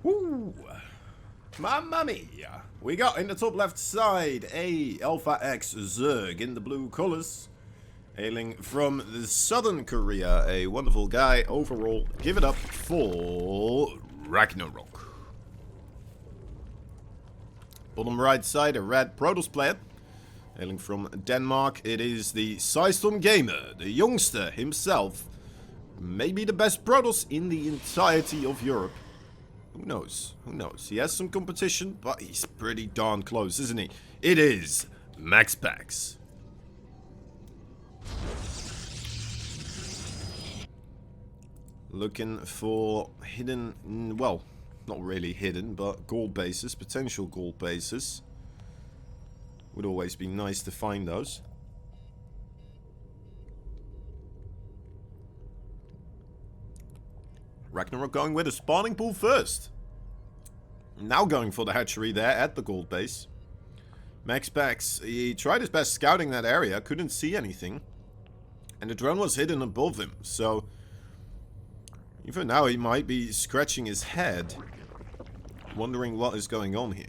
Woo! Mamma mia! We got in the top left side a Alpha X Zerg in the blue colors. Hailing from the Southern Korea, a wonderful guy overall. Give it up for RAGNAROK. Bottom right side, a red Protoss player. Hailing from Denmark, it is the System Gamer, the youngster himself. Maybe the best Protoss in the entirety of Europe. Who knows? Who knows? He has some competition, but he's pretty darn close, isn't he? It is MAXPAX. Looking for hidden, well, not really hidden, but gold bases, potential gold bases. Would always be nice to find those. RAGNAROK going with a spawning pool first. Now going for the hatchery there at the gold base. MAXPAX, he tried his best scouting that area, couldn't see anything. And the drone was hidden above him, so even now he might be scratching his head, wondering what is going on here.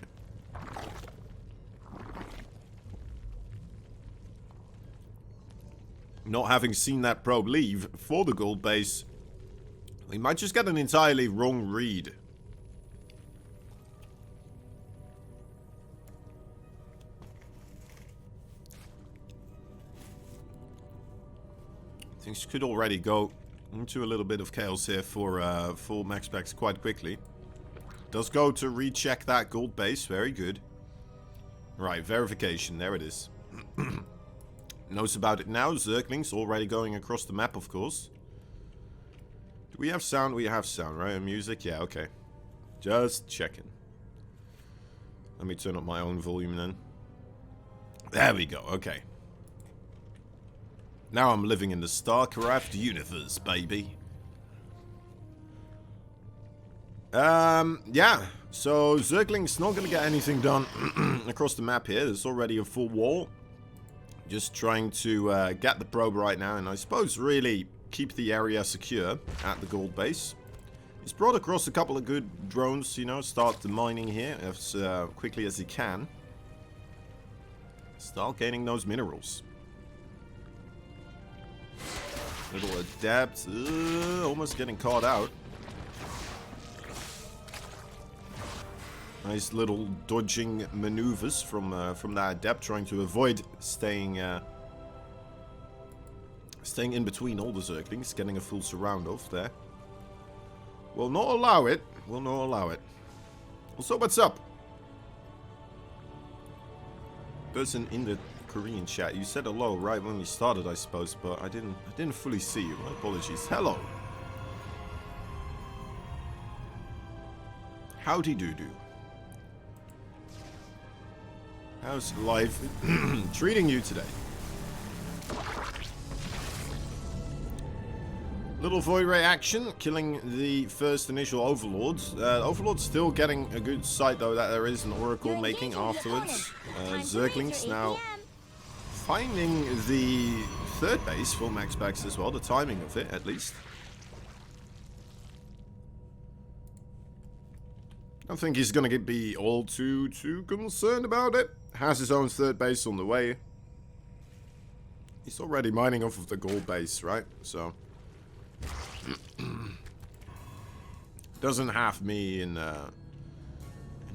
Not having seen that probe leave for the gold base, we might just get an entirely wrong read. Things could already go into a little bit of chaos here for MAXPAX quite quickly. Does go to recheck that gold base. Very good. Right, verification. There it is. Knows about it now. Zerglings already going across the map, of course. Do we have sound? We have sound, right? And music? Yeah, okay. Just checking. Let me turn up my own volume then. There we go. Okay. Now I'm living in the StarCraft universe, baby. Yeah. So Zergling's not going to get anything done across the map here. There's already a full wall. Just trying to get the probe right now, and I suppose really keep the area secure at the gold base. He's brought across a couple of good drones, you know, start the mining here as quickly as he can. Start gaining those minerals. Little adept, almost getting caught out. Nice little dodging maneuvers from that adept, trying to avoid staying in between all the Zerglings, getting a full surround off there. Will not allow it. Will not allow it. Also, what's up? Person in the Korean chat, you said hello right when we started, I suppose, but I didn't fully see you. My apologies. Hello. Howdy doo doo. How's life treating you today? Little Void Ray action, killing the first initial Overlords. Overlord's still getting a good sight, though, that there is an Oracle making afterwards. Zerglings now finding the third base for MAXPAX as well, the timing of it, at least. I don't think he's going to be all too concerned about it. Has his own third base on the way. He's already mining off of the gold base, right? So doesn't have me in a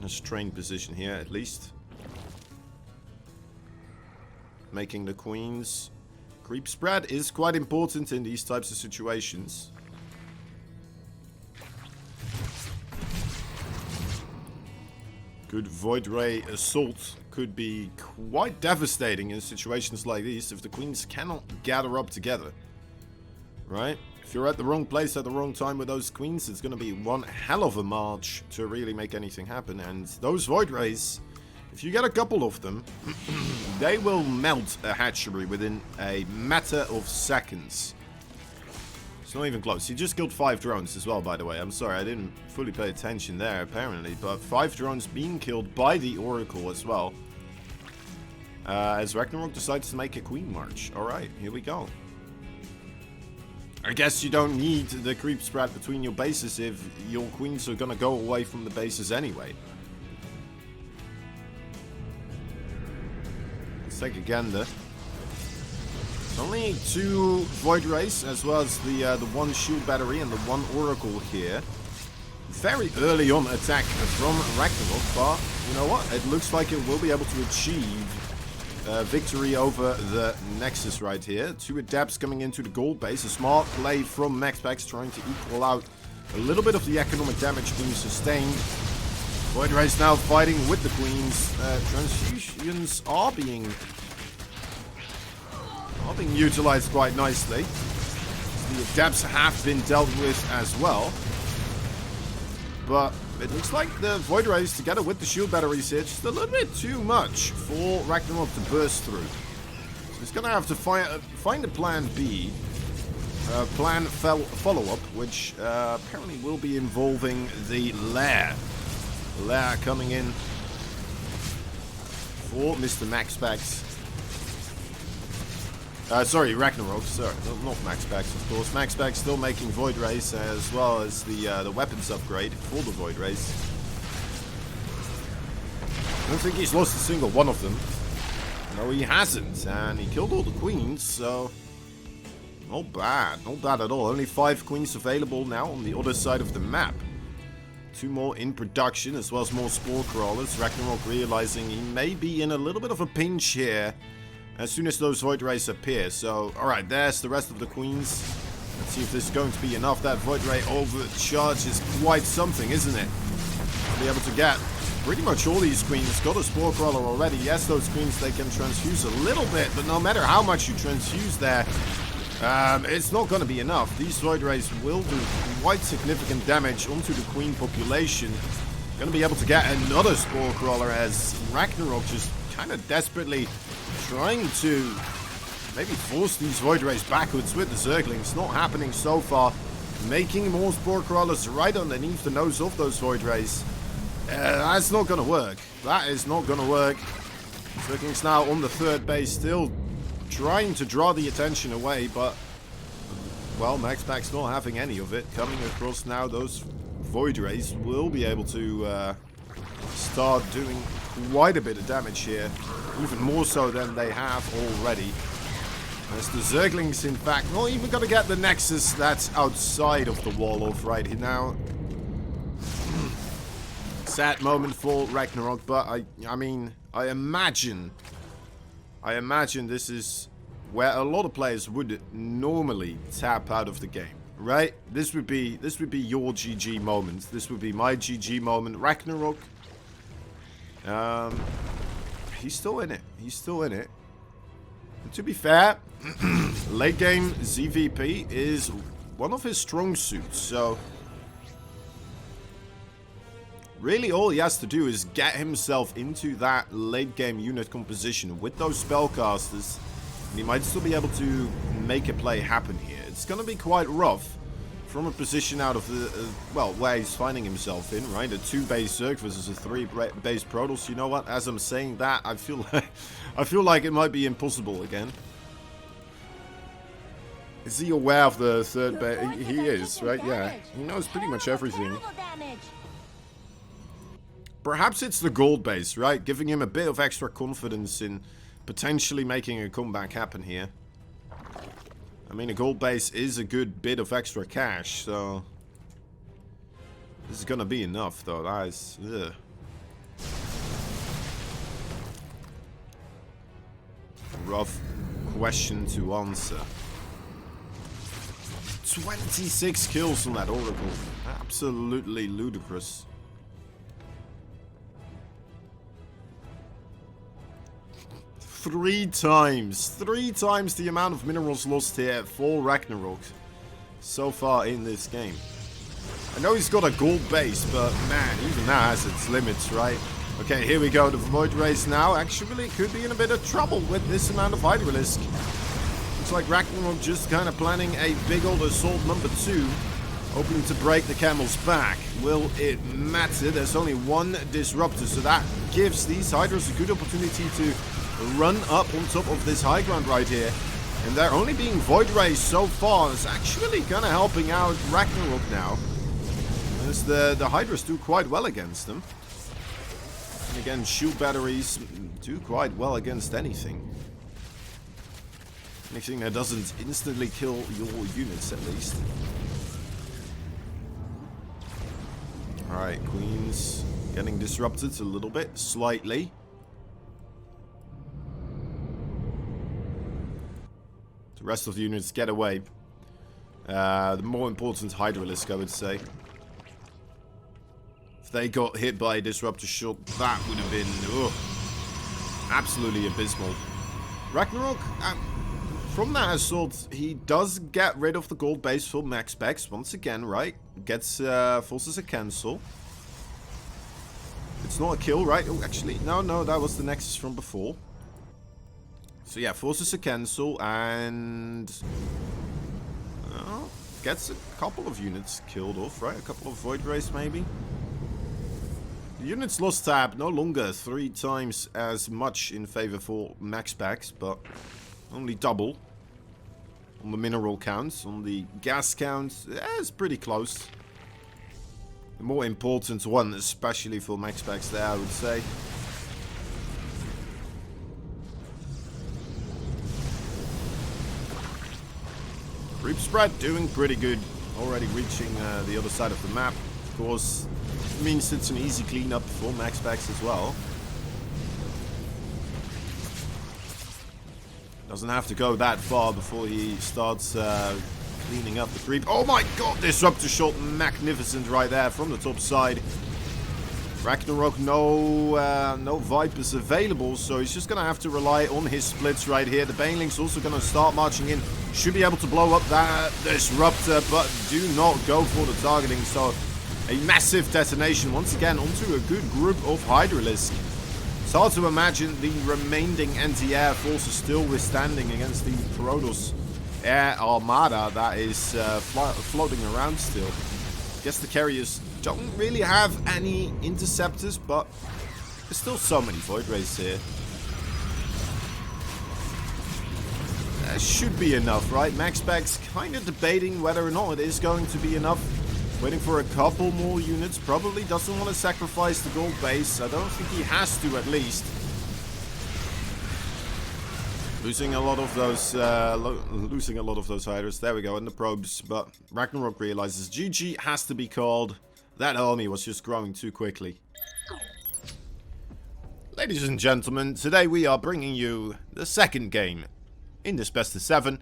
strained position here, at least. Making the queens. Creep spread is quite important in these types of situations. Good Void Ray assault could be quite devastating in situations like these if the queens cannot gather up together. Right? If you're at the wrong place at the wrong time with those queens, it's going to be one hell of a march to really make anything happen. And those Void Rays, if you get a couple of them, they will melt a hatchery within a matter of seconds. It's not even close. He just killed 5 drones as well, by the way. I'm sorry, I didn't fully pay attention there, apparently. But 5 drones being killed by the Oracle as well. As RAGNAROK decides to make a Queen March. Alright, here we go. I guess you don't need the creep spread between your bases if your queens are gonna go away from the bases anyway. Let's take a gander. Only 2 Void Rays, as well as the 1 Shield Battery and the 1 Oracle here. Very early on attack from Ragnarok, but you know what? It looks like it will be able to achieve victory over the Nexus right here. 2 Adepts coming into the gold base. A smart play from MAXPAX, trying to equal out a little bit of the economic damage being sustained. Void Rays now fighting with the queens. Transfusions are being utilized quite nicely. The Adepts have been dealt with as well. But it looks like the Void Rays together with the shield batteries here, just a little bit too much for Ragnarok to burst through. So he's going to have to find a plan B. Plan follow-up, which apparently will be involving the Lair. Lair coming in for Mr. MAXPAX. Sorry, Ragnarok. Sorry, not MAXPAX, of course. MAXPAX still making Void Rays as well as the weapons upgrade for the Void Rays. I don't think he's lost a single one of them. No, he hasn't, and he killed all the queens, so not bad. Not bad at all. Only 5 queens available now on the other side of the map. 2 more in production, as well as more Spore Crawlers. Ragnarok realizing he may be in a little bit of a pinch here as soon as those Void Rays appear. So, alright, there's the rest of the queens. Let's see if this is going to be enough. That Void Ray overcharge is quite something, isn't it? I'll be able to get pretty much all these queens. Got a Spore Crawler already. Yes, those queens, they can transfuse a little bit, but no matter how much you transfuse there, it's not going to be enough. These Void Rays will do quite significant damage onto the queen population. Going to be able to get another Spore Crawler as Ragnarok just kind of desperately trying to maybe force these Void Rays backwards with the Zerglings. Not happening so far. Making more Spore Crawlers right underneath the nose of those Void Rays. That's not going to work. That is not going to work. Zerglings now on the 3rd base, still trying to draw the attention away, but well, MAXPAX not having any of it. Coming across now, those Void Rays will be able to start doing quite a bit of damage here. Even more so than they have already. As the Zerglings, in fact, not even going to get the Nexus that's outside of the wall of right here now. Sad moment for Ragnarok, but I mean, I imagine this is where a lot of players would normally tap out of the game, right? This would be your GG moment. This would be my GG moment. Ragnarok, he's still in it. He's still in it. And to be fair, late game ZVP is one of his strong suits, so really all he has to do is get himself into that late game unit composition with those spellcasters, and he might still be able to make a play happen here. It's going to be quite rough from a position out of the, well, where he's finding himself in, right? A 2-base Zerg versus a 3-base Protoss. You know what? As I'm saying that, I feel like it might be impossible again. Is he aware of the 3rd base? He is, right? Yeah. He knows pretty much everything. Perhaps it's the gold base, right? Giving him a bit of extra confidence in potentially making a comeback happen here. I mean, a gold base is a good bit of extra cash, so this is gonna be enough, though. That is, ugh. Rough question to answer. 26 kills on that Oracle. Absolutely ludicrous. Three times the amount of minerals lost here for Ragnarok so far in this game. I know he's got a gold base, but man, even that has its limits, right? Okay, here we go. The Void Rays now actually could be in a bit of trouble with this amount of Hydralisk. Looks like Ragnarok just kind of planning a big old assault number 2, hoping to break the camel's back. Will it matter? There's only 1 disruptor, so that gives these Hydras a good opportunity to run up on top of this high ground right here. And they're only being Void Rays so far is actually kind of helping out Ragnarok now. As the Hydras do quite well against them. And again, shield batteries do quite well against anything. Anything that doesn't instantly kill your units, at least. Alright, Queen's getting disrupted a little bit, slightly. The rest of the units get away. The more important Hydralisk, I would say. If they got hit by a Disruptor shot, that would have been absolutely abysmal. Ragnarok, from that assault, he does get rid of the gold base for MAXPAX once again, right? Gets forces a cancel. It's not a kill, right? Oh, actually, no, that was the Nexus from before. So yeah, forces a cancel and gets a couple of units killed off, right? A couple of Void Rays maybe. The units lost tab, no longer 3 times as much in favor for MAXPAX, but only double on the mineral counts. On the gas counts, it's pretty close. The more important one, especially for MAXPAX there, I would say. Creep spread doing pretty good. Already reaching the other side of the map. Of course, it means it's an easy cleanup for MAXPAX as well. Doesn't have to go that far before he starts cleaning up the creep. Oh my god, Disruptor shot magnificent right there from the top side. Ragnarok, no Vipers available, so he's just going to have to rely on his splits right here. The Baneling's also going to start marching in. Should be able to blow up that Disruptor, but do not go for the targeting. So a massive detonation once again onto a good group of Hydralisk. It's hard to imagine the remaining anti-air forces still withstanding against the Protoss air armada that is floating around still. Guess the carriers don't really have any interceptors, but there's still so many Void Rays here. That should be enough, right? MAXPAX kind of debating whether or not it is going to be enough. Waiting for a couple more units. Probably doesn't want to sacrifice the gold base. I don't think he has to, at least. Losing a lot of those Hydras. There we go, in the probes. But Ragnarok realizes GG has to be called. That army was just growing too quickly. Ladies and gentlemen, today we are bringing you the second game in this best of 7.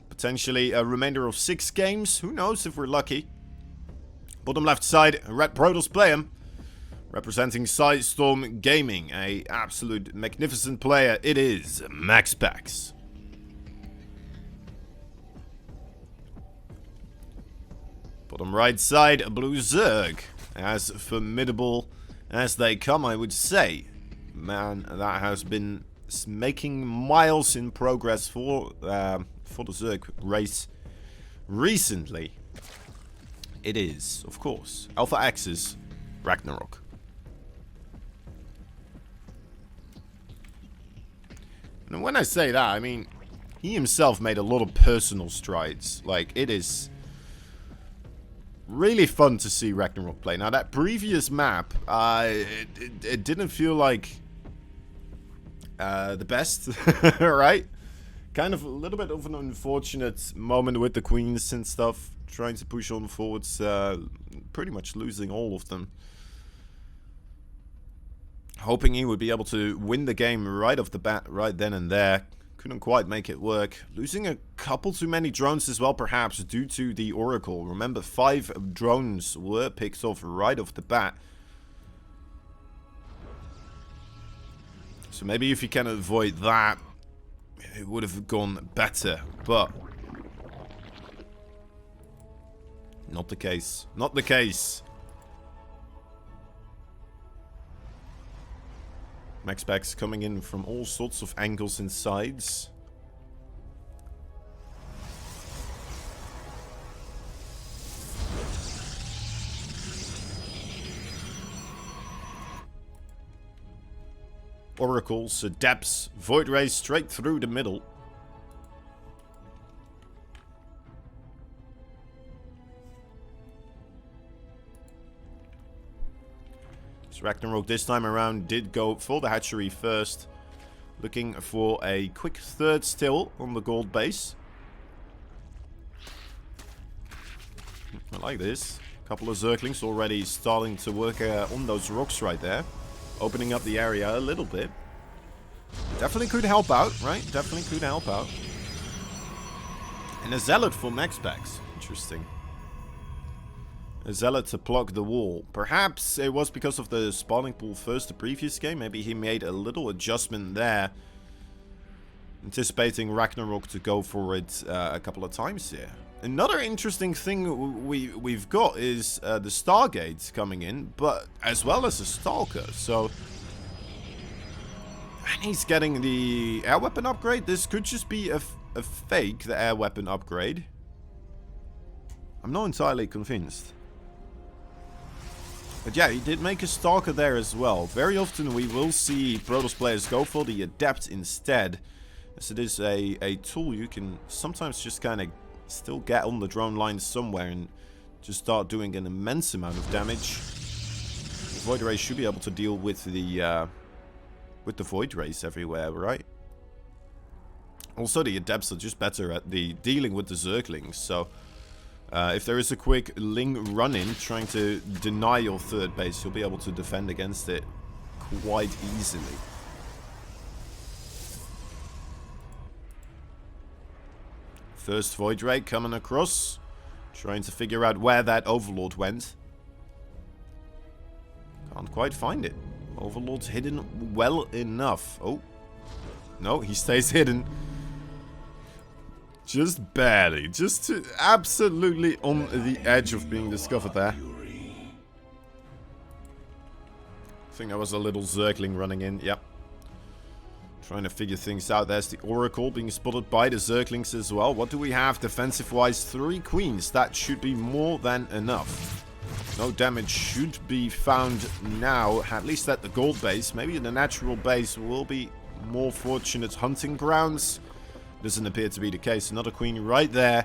Potentially a remainder of 6 games. Who knows if we're lucky. Bottom left side, Red Protoss player. Representing Sidestorm Gaming. A absolute magnificent player. It is MAXPAX. Bottom right side, Blue Zerg. As formidable as they come, I would say. Man, that has been making miles in progress for the Zerg race recently. It is, of course, Alpha Axis Ragnarok. And when I say that, I mean, he himself made a lot of personal strides. Like, it is really fun to see Ragnarok play. Now, that previous map, it didn't feel like the best, right? Kind of a little bit of an unfortunate moment with the Queens and stuff. Trying to push on forwards, pretty much losing all of them. Hoping he would be able to win the game right off the bat, right then and there. Couldn't quite make it work. Losing a couple too many drones as well, perhaps, due to the Oracle. Remember, 5 drones were picked off right off the bat. So maybe if you can avoid that, it would have gone better, but not the case. Not the case. MAXPAX coming in from all sorts of angles and sides. oracles, adepts, void rays straight through the middle. So RAGNAROK this time around did go for the hatchery first, looking for a quick third still on the gold base. I like this. A couple of Zerglings already starting to work on those rocks right there. Opening up the area a little bit. Definitely could help out, right? Definitely could help out. And a Zealot for MAXPAX. Interesting. A Zealot to plug the wall. Perhaps it was because of the spawning pool first the previous game. Maybe he made a little adjustment there. Anticipating RAGNAROK to go for it a couple of times here. Another interesting thing we've got is the Stargates coming in, but as well as a Stalker. So, and he's getting the air weapon upgrade. This could just be a fake, the air weapon upgrade. I'm not entirely convinced. But yeah, he did make a Stalker there as well. Very often we will see Protoss players go for the Adept instead. As it is a tool you can sometimes just kind of still get on the drone line somewhere and just start doing an immense amount of damage. The Void Rays should be able to deal with the Void Rays everywhere, right? Also, the Adepts are just better at the dealing with the Zerglings, so if there is a quick Ling run-in trying to deny your third base, you'll be able to defend against it quite easily. First Void Ray coming across, trying to figure out where that Overlord went. Can't quite find it. Overlord's hidden well enough. Oh, no, he stays hidden. Just barely. Just absolutely on the edge of being discovered there. I think that was a little Zergling running in. Yep. Trying to figure things out. There's the Oracle being spotted by the Zerglings as well. What do we have defensive-wise? 3 Queens. That should be more than enough. No damage should be found now, at least at the gold base. Maybe the natural base will be more fortunate hunting grounds. Doesn't appear to be the case. Another Queen right there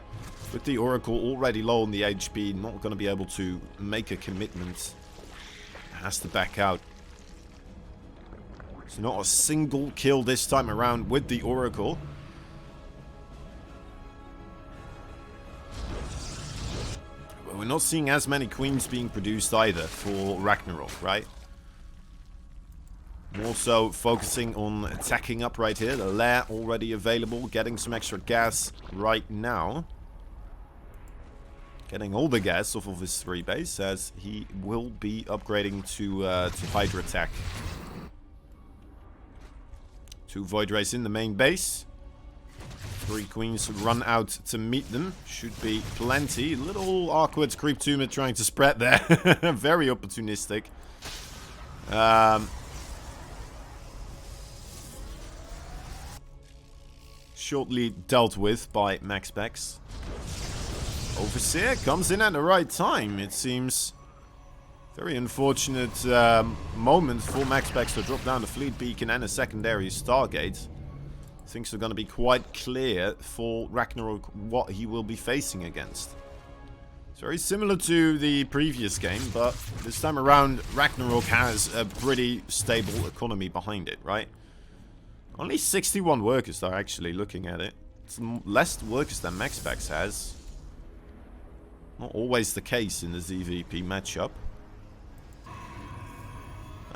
with the Oracle already low on the HP. Not going to be able to make a commitment. Has to back out. So not a single kill this time around with the Oracle. But we're not seeing as many Queens being produced either for RAGNAROK, right? More so focusing on attacking up right here. The lair already available. Getting some extra gas right now. Getting all the gas off of his 3 base as he will be upgrading to Hydra attack. 2 Void Rays in the main base. 3 Queens run out to meet them. Should be plenty. Little awkward creep tumor trying to spread there. Very opportunistic. Shortly dealt with by MAXPAX. Overseer comes in at the right time, it seems. Very unfortunate moment for MAXPAX to drop down the fleet beacon and a secondary Stargate. Things are going to be quite clear for RAGNAROK what he will be facing against. It's very similar to the previous game, but this time around RAGNAROK has a pretty stable economy behind it, right? Only 61 workers are actually looking at it. It's less workers than MAXPAX has. Not always the case in the ZVP matchup.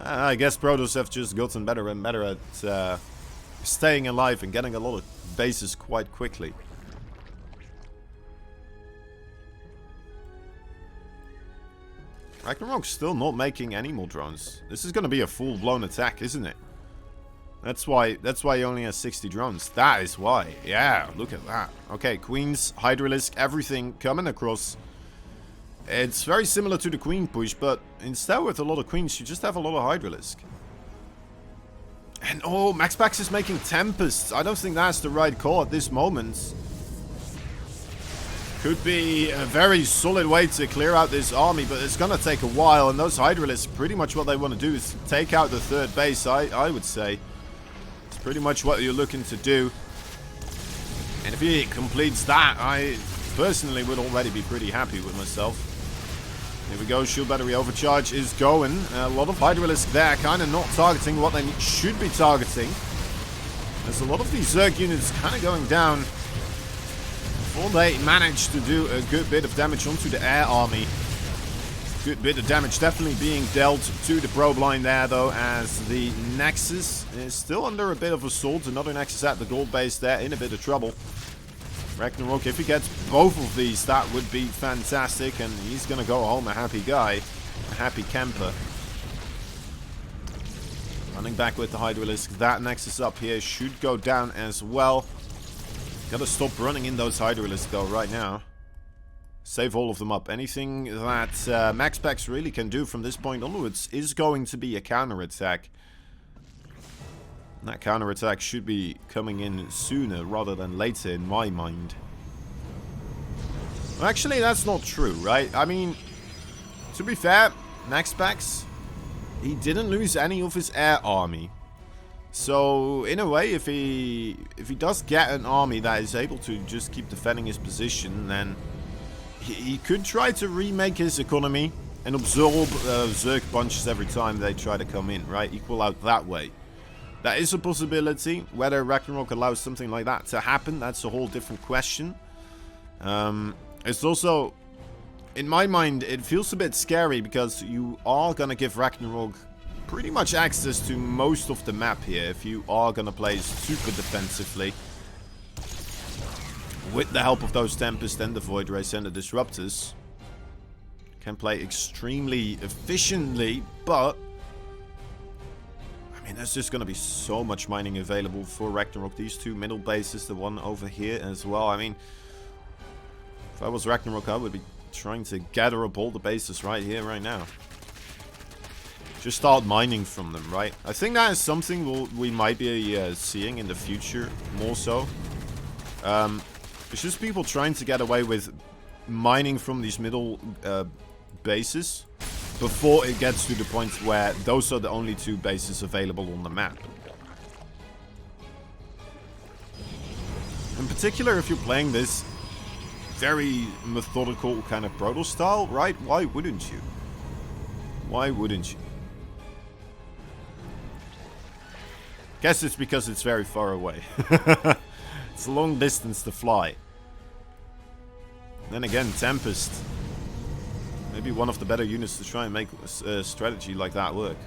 I guess Protoss have just gotten better and better at staying alive and getting a lot of bases quite quickly. RAGNAROK's still not making any more drones. This is going to be a full-blown attack, isn't it? That's why he only has 60 drones. That is why. Yeah, look at that. Okay, Queens, Hydralisk, everything coming across. It's very similar to the Queen push, but instead with a lot of Queens, you just have a lot of Hydralisk. And oh, MAXPAX is making Tempests. I don't think that's the right call at this moment. Could be a very solid way to clear out this army, but it's going to take a while. And those Hydralisks, pretty much what they want to do is take out the third base, I would say. pretty much what you're looking to do. And if he completes that, I personally would already be pretty happy with myself. Here we go, shield battery overcharge is going. A lot of Hydralisk there, kind of not targeting what they should be targeting. There's a lot of these Zerg units kind of going down before they manage to do a good bit of damage onto the air army. Good bit of damage definitely being dealt to the probe line there, though, as the Nexus is still under a bit of assault. Another Nexus at the gold base there, in a bit of trouble. RAGNAROK, if he gets both of these, that would be fantastic, and he's going to go home a happy guy, a happy camper. Running back with the Hydralisk, that Nexus up here should go down as well. Gotta stop running in those Hydralisk though right now. Save all of them up. Anything that MAXPAX really can do from this point onwards is going to be a counterattack. That counterattack should be coming in sooner rather than later in my mind. Well, actually, that's not true, right? I mean, to be fair, MAXPAX, he didn't lose any of his air army. So, in a way, if he does get an army that is able to just keep defending his position, then he could try to remake his economy and absorb Zerg bunches every time they try to come in, right? Equal out that way. That is a possibility. Whether RAGNAROK allows something like that to happen, that's a whole different question. It's also, in my mind, it feels a bit scary because you are going to give RAGNAROK pretty much access to most of the map here if you are going to play super defensively. With the help of those Tempest and the Void Rays and the Disruptors. Can play extremely efficiently, but I mean, there's just going to be so much mining available for RAGNAROK. These two middle bases, the one over here as well. I mean, if I was RAGNAROK, I would be trying to gather up all the bases right here, right now. Just start mining from them, right? I think that is something we might be seeing in the future, more so. It's just people trying to get away with mining from these middle bases before it gets to the point where those are the only two bases available on the map. In particular, if you're playing this very methodical kind of Proto style, right? Why wouldn't you? Why wouldn't you? Guess it's because it's very far away. It's a long distance to fly. Then again, Tempest. Maybe one of the better units to try and make a strategy like that work.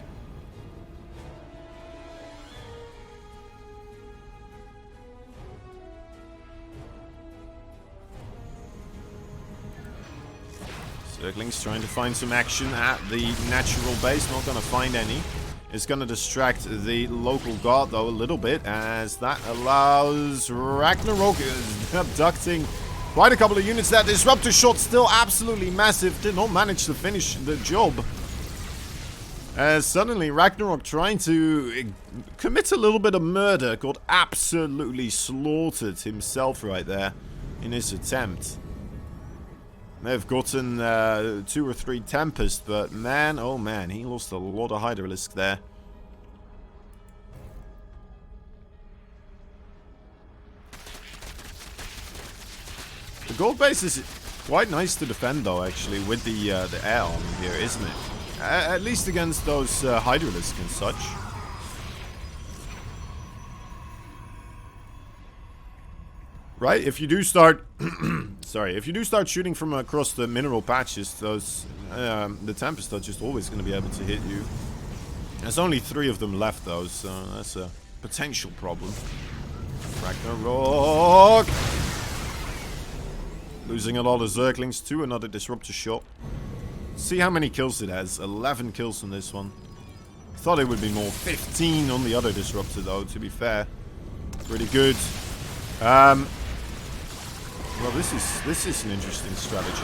Zerglings trying to find some action at the natural base. Not going to find any. It's going to distract the local guard, though, a little bit, as that allows RAGNAROK abducting quite a couple of units. That Disruptor shot still absolutely massive. Did not manage to finish the job. As suddenly RAGNAROK, trying to commit a little bit of murder, got absolutely slaughtered himself right there in his attempt. They've gotten 2 or 3 Tempest, but man, oh man, he lost a lot of Hydralisk there. The gold base is quite nice to defend, though, actually, with the air army here, isn't it? At least against those Hydralisk and such. Right, if you do start, sorry, if you do start shooting from across the mineral patches, those, the Tempest are just always going to be able to hit you. There's only 3 of them left, though, so that's a potential problem. RAGNAROK! Losing a lot of Zerglings to another Disruptor shot. See how many kills it has. 11 kills on this one. Thought it would be more. 15 on the other Disruptor, though, to be fair. Pretty good. Well, this is an interesting strategy.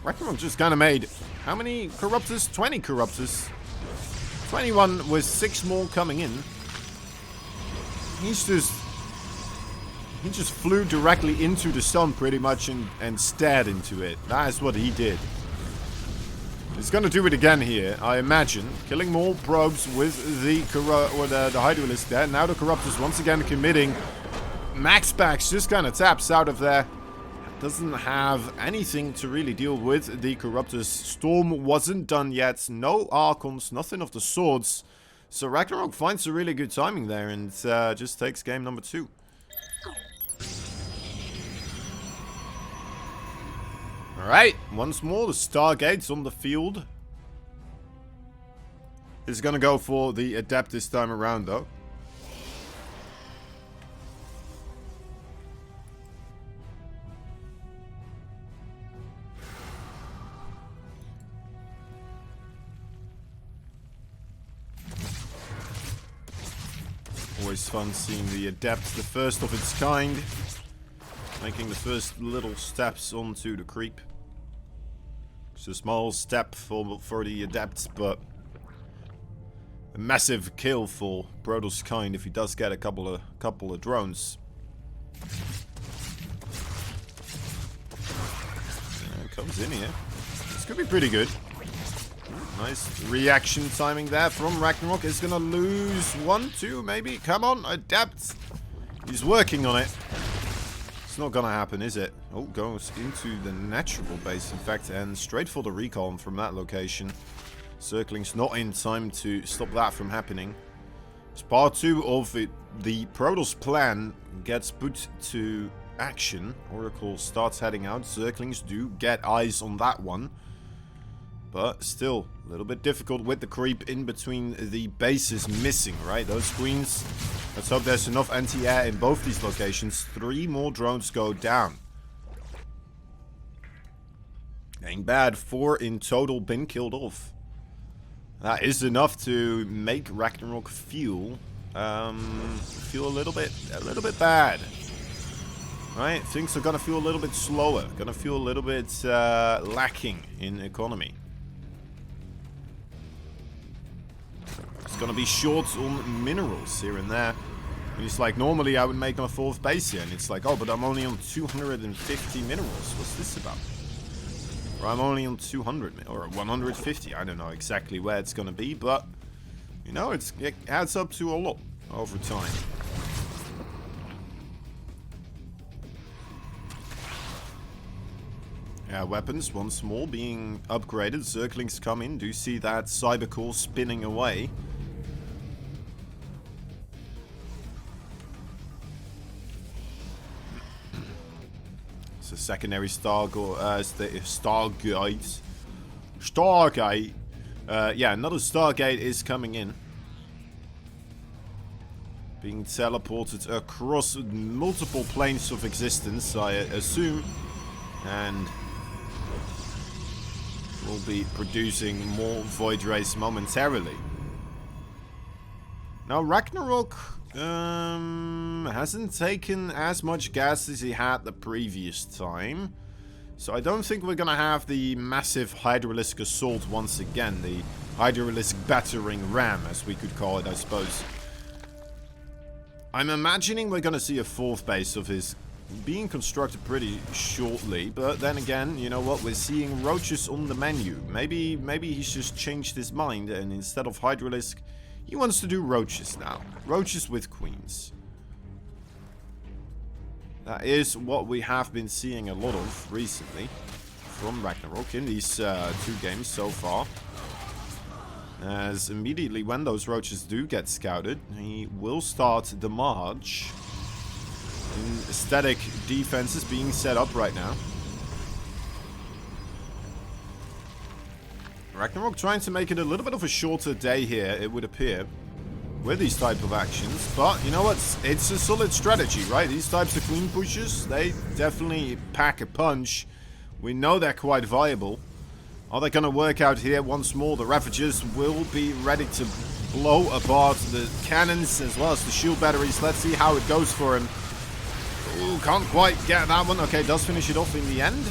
RAGNAROK just kind of made how many Corruptors? 20 Corruptors. 21 with 6 more coming in. He just flew directly into the sun pretty much and stared into it. That is what he did. He's going to do it again here, I imagine. Killing more probes with the Hydralisk there. Now the Corruptors once again committing. MAXPAX just kind of taps out of there. Doesn't have anything to really deal with the Corruptors. Storm wasn't done yet. No Archons, nothing of the swords. So RAGNAROK finds a really good timing there and just takes game number 2. Alright, once more the Stargates on the field. Is going to go for the Adept this time around though. Always fun seeing the Adept, the first of its kind. Making the first little steps onto the creep. It's a small step for the Adepts, but a massive kill for Brodel's kind if he does get a couple of drones. Comes in here. This could be pretty good. Nice reaction timing there from RAGNAROK. Is going to lose 1, 2, maybe. Come on, Adept. He's working on it. It's not going to happen, is it? Oh, goes into the natural base, in fact, and straight for the recon from that location. Circling's not in time to stop that from happening. As part 2 of it, the Protoss plan gets put to action. Oracle starts heading out. Circlings do get eyes on that one. But still, a little bit difficult with the creep in between the bases missing, right? Those queens. Let's hope there's enough anti-air in both these locations. 3 more drones go down. Ain't bad. 4 in total been killed off. That is enough to make RAGNAROK feel a little bit bad. Right? Things are gonna feel a little bit slower. Gonna feel a little bit lacking in economy. Gonna be short on minerals here and there. And it's like, normally I would make my 4th base here, and it's like, oh, but I'm only on 250 minerals. What's this about? Or I'm only on 200 or 150. I don't know exactly where it's gonna be, but you know, it adds up to a lot over time. Yeah, weapons once more being upgraded. Zerglings come in. Do see that cyber core spinning away. It's a secondary Stargate. Stargate. Yeah, another Stargate is coming in. Being teleported across multiple planes of existence, I assume. And will be producing more Void Rays momentarily. Now RAGNAROK hasn't taken as much gas as he had the previous time. So I don't think we're gonna have the massive Hydralisk assault once again. The Hydralisk battering ram, as we could call it, I suppose. I'm imagining we're gonna see a 4th base of his being constructed pretty shortly, but then again, you know what, we're seeing roaches on the menu. Maybe he's just changed his mind, and instead of Hydralisk, he wants to do roaches now. Roaches with queens. That is what we have been seeing a lot of recently from RAGNAROK in these 2 games so far. As immediately when those roaches do get scouted, he will start the march. Static defenses being set up right now. RAGNAROK trying to make it a little bit of a shorter day here, it would appear, with these type of actions. But you know what? It's a solid strategy, right? These types of queen pushes, they definitely pack a punch. We know they're quite viable. Are they going to work out here once more? The Ravagers will be ready to blow apart the cannons as well as the shield batteries. Let's see how it goes for him. Ooh, can't quite get that one. Okay, does finish it off in the end.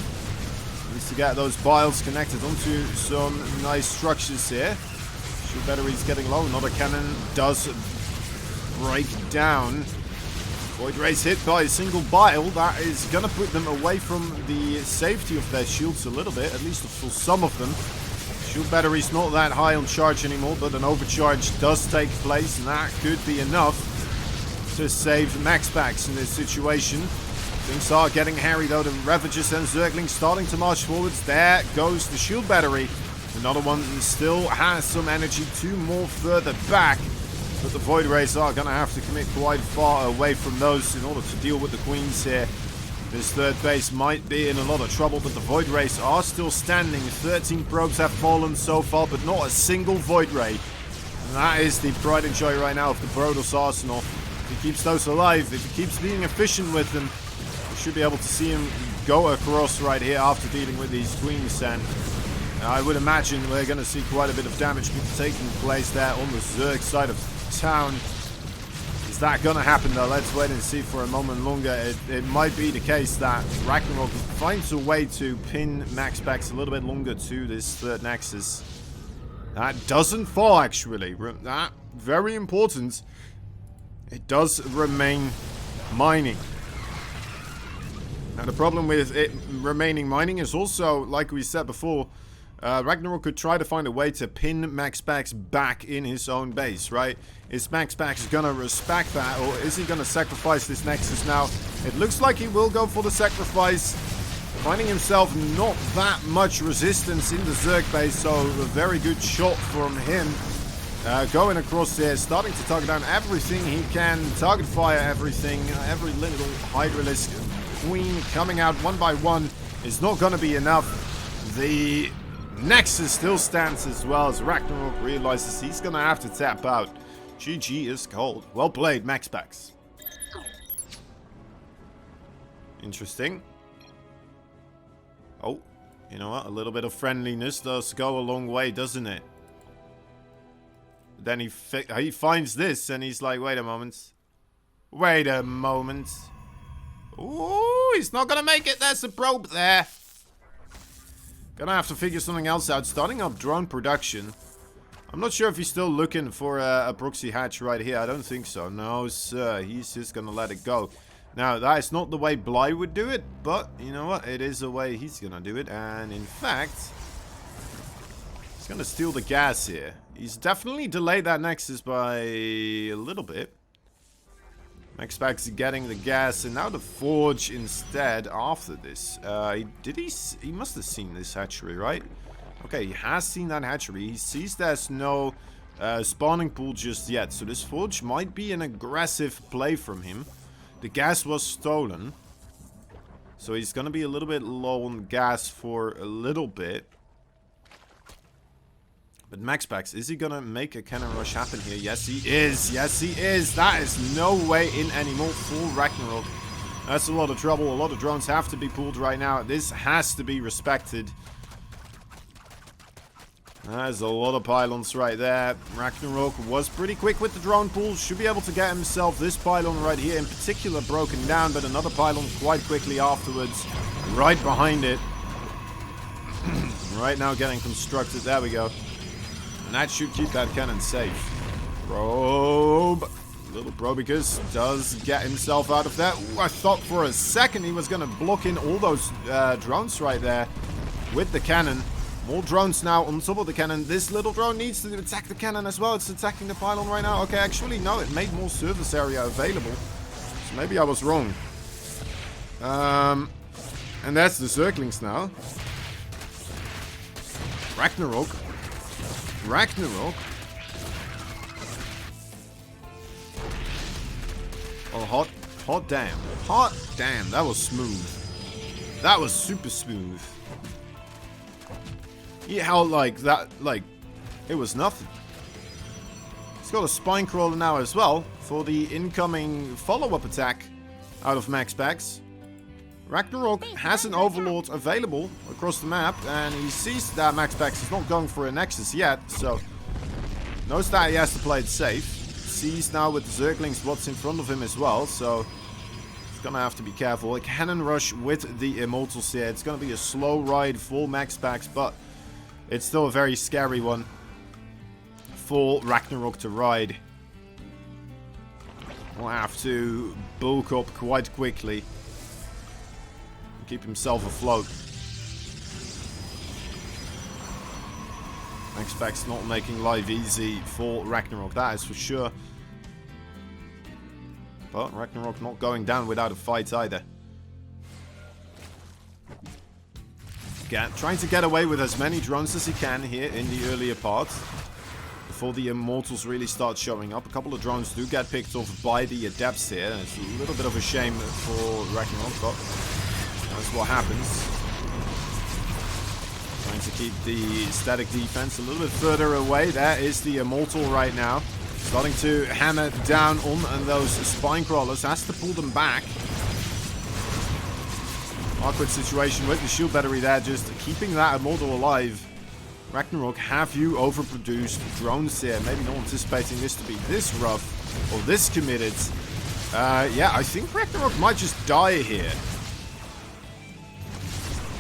Needs to get those piles connected onto some nice structures here. Shield battery's getting low. Another cannon does break down. Void Rays hit by a single bile. That is going to put them away from the safety of their shields a little bit, at least for some of them. Shield battery's not that high on charge anymore, but an overcharge does take place, and that could be enough to save MAXPAX in this situation. Things are getting hairy though. The Ravagers and Zerglings starting to march forwards. There goes the shield battery. Another one still has some energy to move further back. But the Void Rays are going to have to commit quite far away from those in order to deal with the Queens here. This third base might be in a lot of trouble, but the Void Rays are still standing. 13 probes have fallen so far, but not a single Void Ray. And that is the pride and joy right now of the Protoss arsenal. If he keeps those alive, if he keeps being efficient with them, we should be able to see him go across right here after dealing with these Queens. And I would imagine we're going to see quite a bit of damage taking place there on the Zerg side of town. Is that gonna happen though? Let's wait and see for a moment longer. It might be the case that Ragnarok finds a way to pin MAXPAX a little bit longer to this third Nexus. That doesn't fall actually. That very important. It does remain mining. Now the problem with it remaining mining is also, like we said before, Ragnarok could try to find a way to pin MAXPAX back in his own base, right? Is MAXPAX gonna respect that, or is he gonna sacrifice this Nexus now? It looks like he will go for the sacrifice, finding himself not that much resistance in the Zerg base, so a very good shot from him. Going across there, starting to target down everything he can, target fire everything, every little Hydralisk Queen coming out one by one is not gonna be enough. The Nexus still stands as well as Ragnarok realizes he's gonna have to tap out. GG is cold. Well played, MAXPAX. Interesting. Oh, you know what? A little bit of friendliness does go a long way, doesn't it? Then he finds this and he's like, wait a moment. Wait a moment. Ooh, he's not gonna make it. There's a probe there. Gonna have to figure something else out. Starting up drone production. I'm not sure if he's still looking for a proxy hatch right here. I don't think so. No, sir. He's just gonna let it go. Now, that is not the way Bly would do it, but you know what? It is the way he's gonna do it. And in fact, he's gonna steal the gas here. He's definitely delayed that Nexus by a little bit. MAXPAX getting the gas, and now the Forge instead after this. He must have seen this hatchery, right? Okay, he has seen that hatchery. He sees there's no spawning pool just yet. So this Forge might be an aggressive play from him. The gas was stolen. So he's going to be a little bit low on gas for a little bit. But MAXPAX, is he going to make a cannon rush happen here? Yes, he is. Yes, he is. That is no way in anymore for Ragnarok. That's a lot of trouble. A lot of drones have to be pulled right now. This has to be respected. There's a lot of pylons right there. Ragnarok was pretty quick with the drone pool. Should be able to get himself this pylon right here in particular broken down. But another pylon quite quickly afterwards. Right behind it. Right now getting constructed. There we go. And that should keep that cannon safe. Probe. Little Probicus does get himself out of that. Ooh, I thought for a second he was going to block in all those drones right there with the cannon. More drones now on top of the cannon. This little drone needs to attack the cannon as well. It's attacking the pylon right now. Okay, actually, no. It made more service area available. So maybe I was wrong. And that's the Zerglings now. Ragnarok. Oh, hot damn. Hot damn. That was smooth. That was super smooth. Yeah, how like that, like, it was nothing. He's got a spine crawler now as well for the incoming follow-up attack out of MAXPAX. Ragnarok has an Overlord available across the map, and he sees that MAXPAX is not going for a Nexus yet, so knows that he has to play it safe. Sees now with the Zerglings what's in front of him as well, so he's gonna have to be careful. A cannon rush with the Immortals here. It's gonna be a slow ride for MAXPAX, but it's still a very scary one for Ragnarok to ride. Will have to bulk up quite quickly. Keep himself afloat. MAXPAX not making life easy for RAGNAROK, that is for sure. But RAGNAROK not going down without a fight either. Trying to get away with as many drones as he can here in the earlier part. Before the Immortals really start showing up. A couple of drones do get picked off by the Adepts here. It's a little bit of a shame for RAGNAROK, but that's what happens. Trying to keep the static defense a little bit further away. There is the Immortal right now. Starting to hammer down on those spine crawlers. Has to pull them back. Awkward situation with the shield battery there. Just keeping that Immortal alive. RAGNAROK, have you overproduced drones here? Maybe not anticipating this to be this rough or this committed. Yeah, I think RAGNAROK might just die here.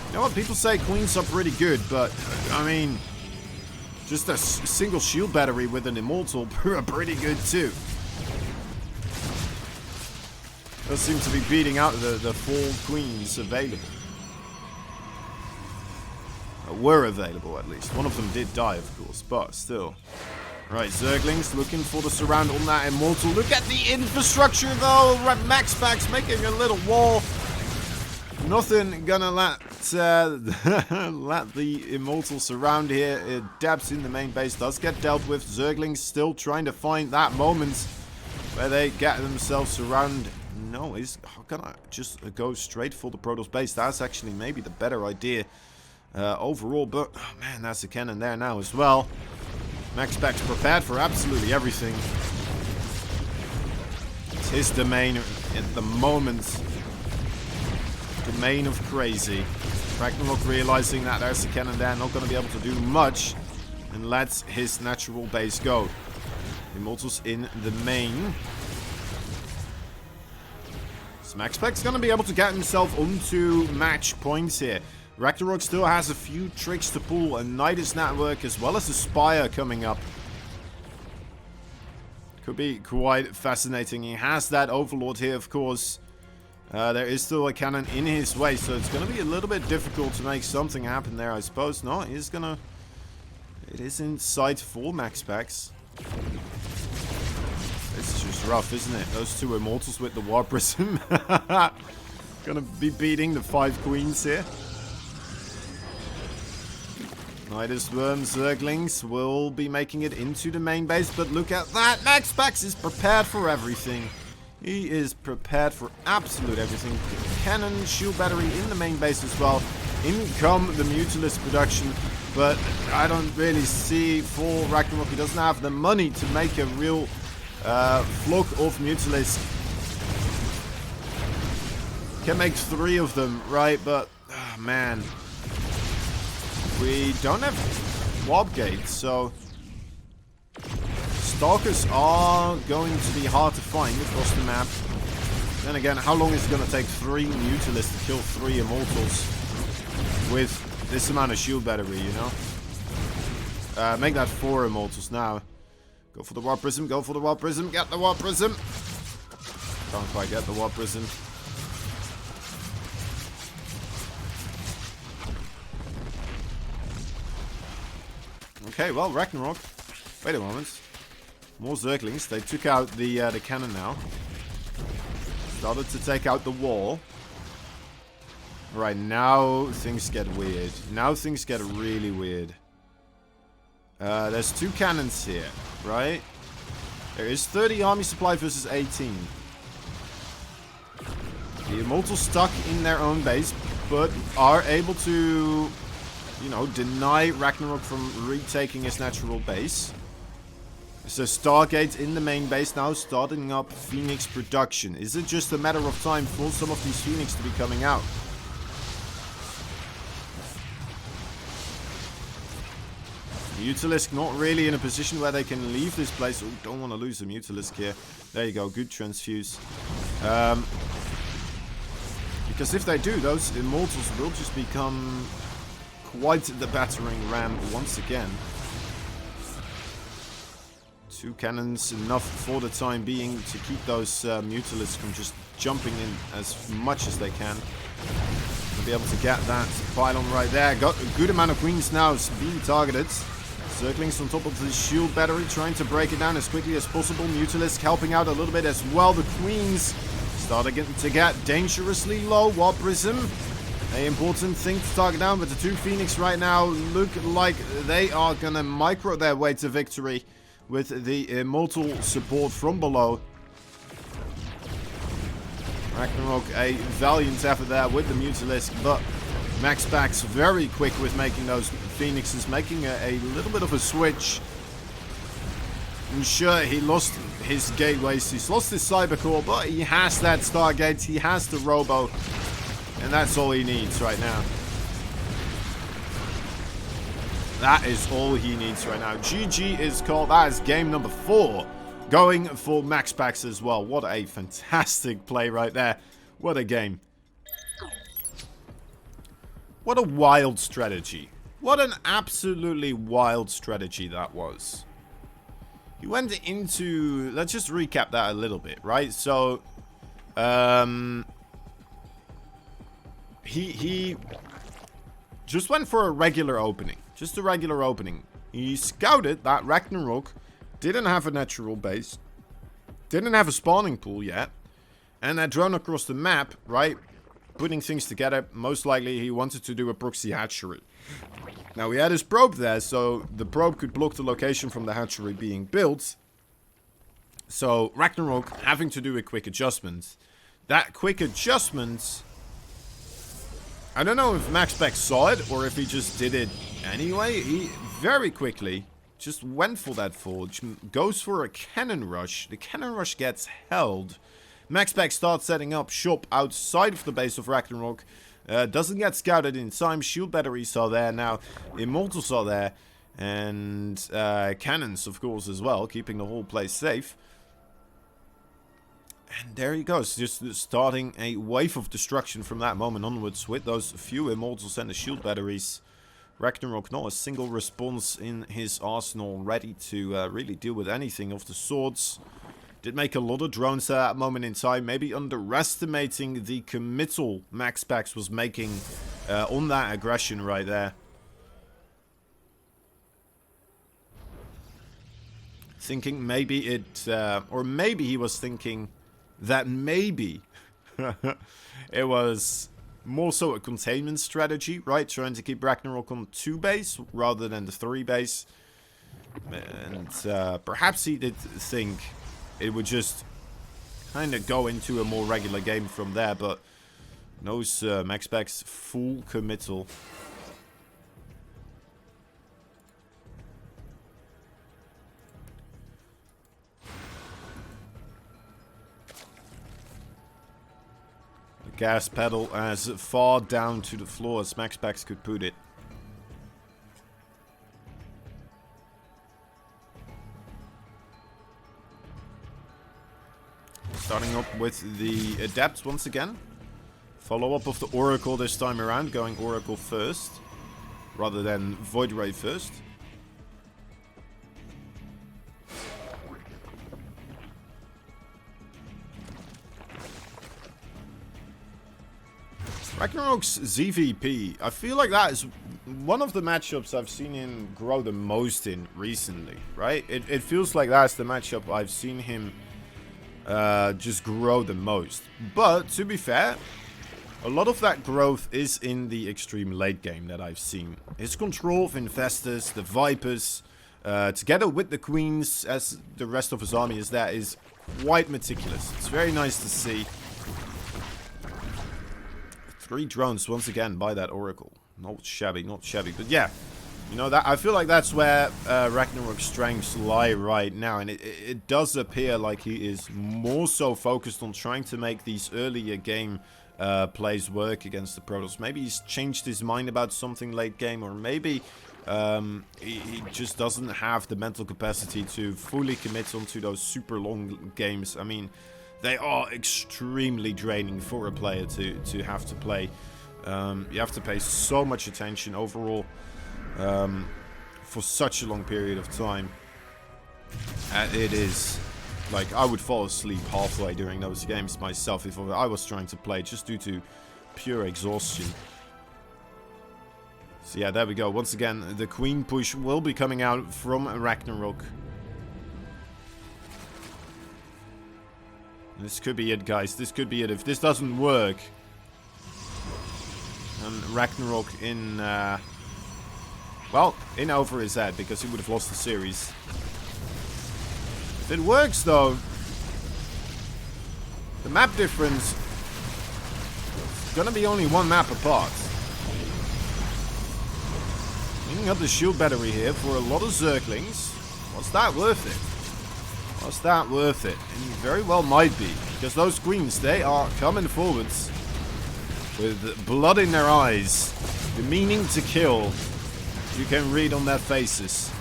You know what? People say Queens are pretty good, but I mean, just a single shield battery with an Immortal are pretty good too. Does seem to be beating out the 4 Queens available. Were available at least. One of them did die, of course, but still. Right, Zerglings looking for the surround on that Immortal. Look at the infrastructure though. MAXPAX making a little wall. Nothing gonna let the Immortal surround here. Adepts in the main base does get dealt with. Zerglings still trying to find that moment where they get themselves surrounded. No, he's gonna just go straight for the Protoss base. That's actually maybe the better idea overall. But oh man, that's a cannon there now as well. MAXPAX prepared for absolutely everything. It's his domain at the moment. Domain of crazy. RAGNAROK realizing that there's a cannon there, not going to be able to do much, and lets his natural base go. Immortals in the main. So MAXPAX going to be able to get himself onto match points here. RAGNAROK still has a few tricks to pull, a Nidus network as well as a Spire coming up. Could be quite fascinating. He has that Overlord here, of course. There is still a cannon in his way, so it's going to be a little bit difficult to make something happen there, I suppose. No, he's going to... It is in sight for MAXPAX. It's just rough, isn't it? Those 2 Immortals with the War Prism. Gonna be beating the 5 Queens here. Nidus Worms, Zerglings will be making it into the main base, but look at that! MAXPAX is prepared for everything. He is prepared for absolute everything. Cannon, shield battery in the main base as well. In come the Mutalisk production, but I don't really see for RAGNAROK. He doesn't have the money to make a real flock of Mutalisk. Can make 3 of them, right? But, oh, man. We don't have warp gates, so... Stalkers are going to be hard to find across the map. Then again, how long is it going to take 3 Mutalists to kill 3 Immortals with this amount of shield battery, you know? Make that 4 Immortals now. Go for the Warp Prism, go for the Warp Prism, get the Warp Prism! Can't quite get the Warp Prism. Okay, well, RAGNAROK. Wait a moment. More Zerglings. They took out the cannon now. Started to take out the wall. Right, now things get weird. Now things get really weird. There's 2 cannons here, right? There is 30 army supply versus 18. The Immortals stuck in their own base, but are able to, you know, deny RAGNAROK from retaking his natural base. So Stargate in the main base now, starting up Phoenix production. Is it just a matter of time for some of these Phoenix to be coming out? Mutalisk not really in a position where they can leave this place. Oh, don't want to lose a Mutalisk here. There you go, good transfuse. Because if they do, those Immortals will just become quite the battering ram once again. 2 cannons enough for the time being to keep those Mutalisks from just jumping in as much as they can. To be able to get that pylon right there. Got a good amount of Queens now being targeted. Zerglings on top of the shield battery, trying to break it down as quickly as possible. Mutalisk helping out a little bit as well. The Queens starting to get dangerously low. Warp Prism, an important thing to target down, but the two Phoenix right now look like they are gonna micro their way to victory with the Immortal support from below. RAGNAROK, a valiant effort there with the Mutalisk, but MAXPAX very quick with making those Phoenixes, making a little bit of a switch. I'm sure he lost his gateways, he's lost his Cybercore, but he has that Stargate, he has the Robo, and that's all he needs right now. That is all he needs right now. GG is called. That is game number 4. Going for MAXPAX as well. What a fantastic play right there. What a game. What a wild strategy. What an absolutely wild strategy that was. He went into... Let's just recap that a little bit, right? So, he just went for a regular opening. Just a regular opening. He scouted that RAGNAROK didn't have a natural base, didn't have a spawning pool yet, and that drone across the map, right, putting things together, most likely he wanted to do a proxy hatchery. Now, he had his probe there, so the probe could block the location from the hatchery being built. So, RAGNAROK having to do a quick adjustment. That quick adjustment, I don't know if MAXPAX saw it, or if he just did it anyway. He very quickly just went for that forge, goes for a cannon rush. The cannon rush gets held. MAXPAX starts setting up shop outside of the base of RAGNAROK. Doesn't get scouted in time. Shield batteries are there now. Immortals are there. And cannons, of course, as well, keeping the whole place safe. And there he goes, just starting a wave of destruction from that moment onwards with those few Immortals and the shield batteries. RAGNAROK, not a single response in his arsenal, ready to really deal with anything of the sorts. Did make a lot of drones at that moment in time, maybe underestimating the committal MAXPAX was making on that aggression right there. Thinking maybe it, or maybe he was thinking that maybe it was more so a containment strategy, right? Trying to keep RAGNAROK on 2 base rather than the 3 base. And perhaps he did think it would just kind of go into a more regular game from there, but knows MAXPAX full committal. The gas pedal as far down to the floor as MAXPAX could put it. Starting up with the Adept once again. Follow up of the Oracle this time around, going Oracle first, rather than Void Ray first. RAGNAROK's ZVP, I feel like that is one of the matchups I've seen him grow the most in recently, right? It feels like that's the matchup I've seen him just grow the most. But to be fair, a lot of that growth is in the extreme late game that I've seen. His control of Infestors, the Vipers, together with the Queens as the rest of his army is there, is quite meticulous. It's very nice to see. 3 drones once again by that Oracle. Not shabby, not shabby. But yeah, you know, that I feel like that's where RAGNAROK's strengths lie right now. And it does appear like he is more so focused on trying to make these earlier game plays work against the Protoss. Maybe he's changed his mind about something late game, or maybe he just doesn't have the mental capacity to fully commit onto those super long games. I mean, they are extremely draining for a player to have to play. You have to pay so much attention overall for such a long period of time. And it is, like, I would fall asleep halfway during those games myself if I was trying to play, just due to pure exhaustion. So yeah, there we go. Once again, the queen push will be coming out from Ragnarok. This could be it, guys. This could be it. If this doesn't work, and Ragnarok in, well, in over his head, because he would have lost the series. If it works, though, the map difference is gonna be only one map apart. Cleaning up the shield battery here for a lot of Zerglings. Was that worth it? Was that worth it? And very well might be, because those queens, they are coming forwards with blood in their eyes, the meaning to kill. You can read on their faces.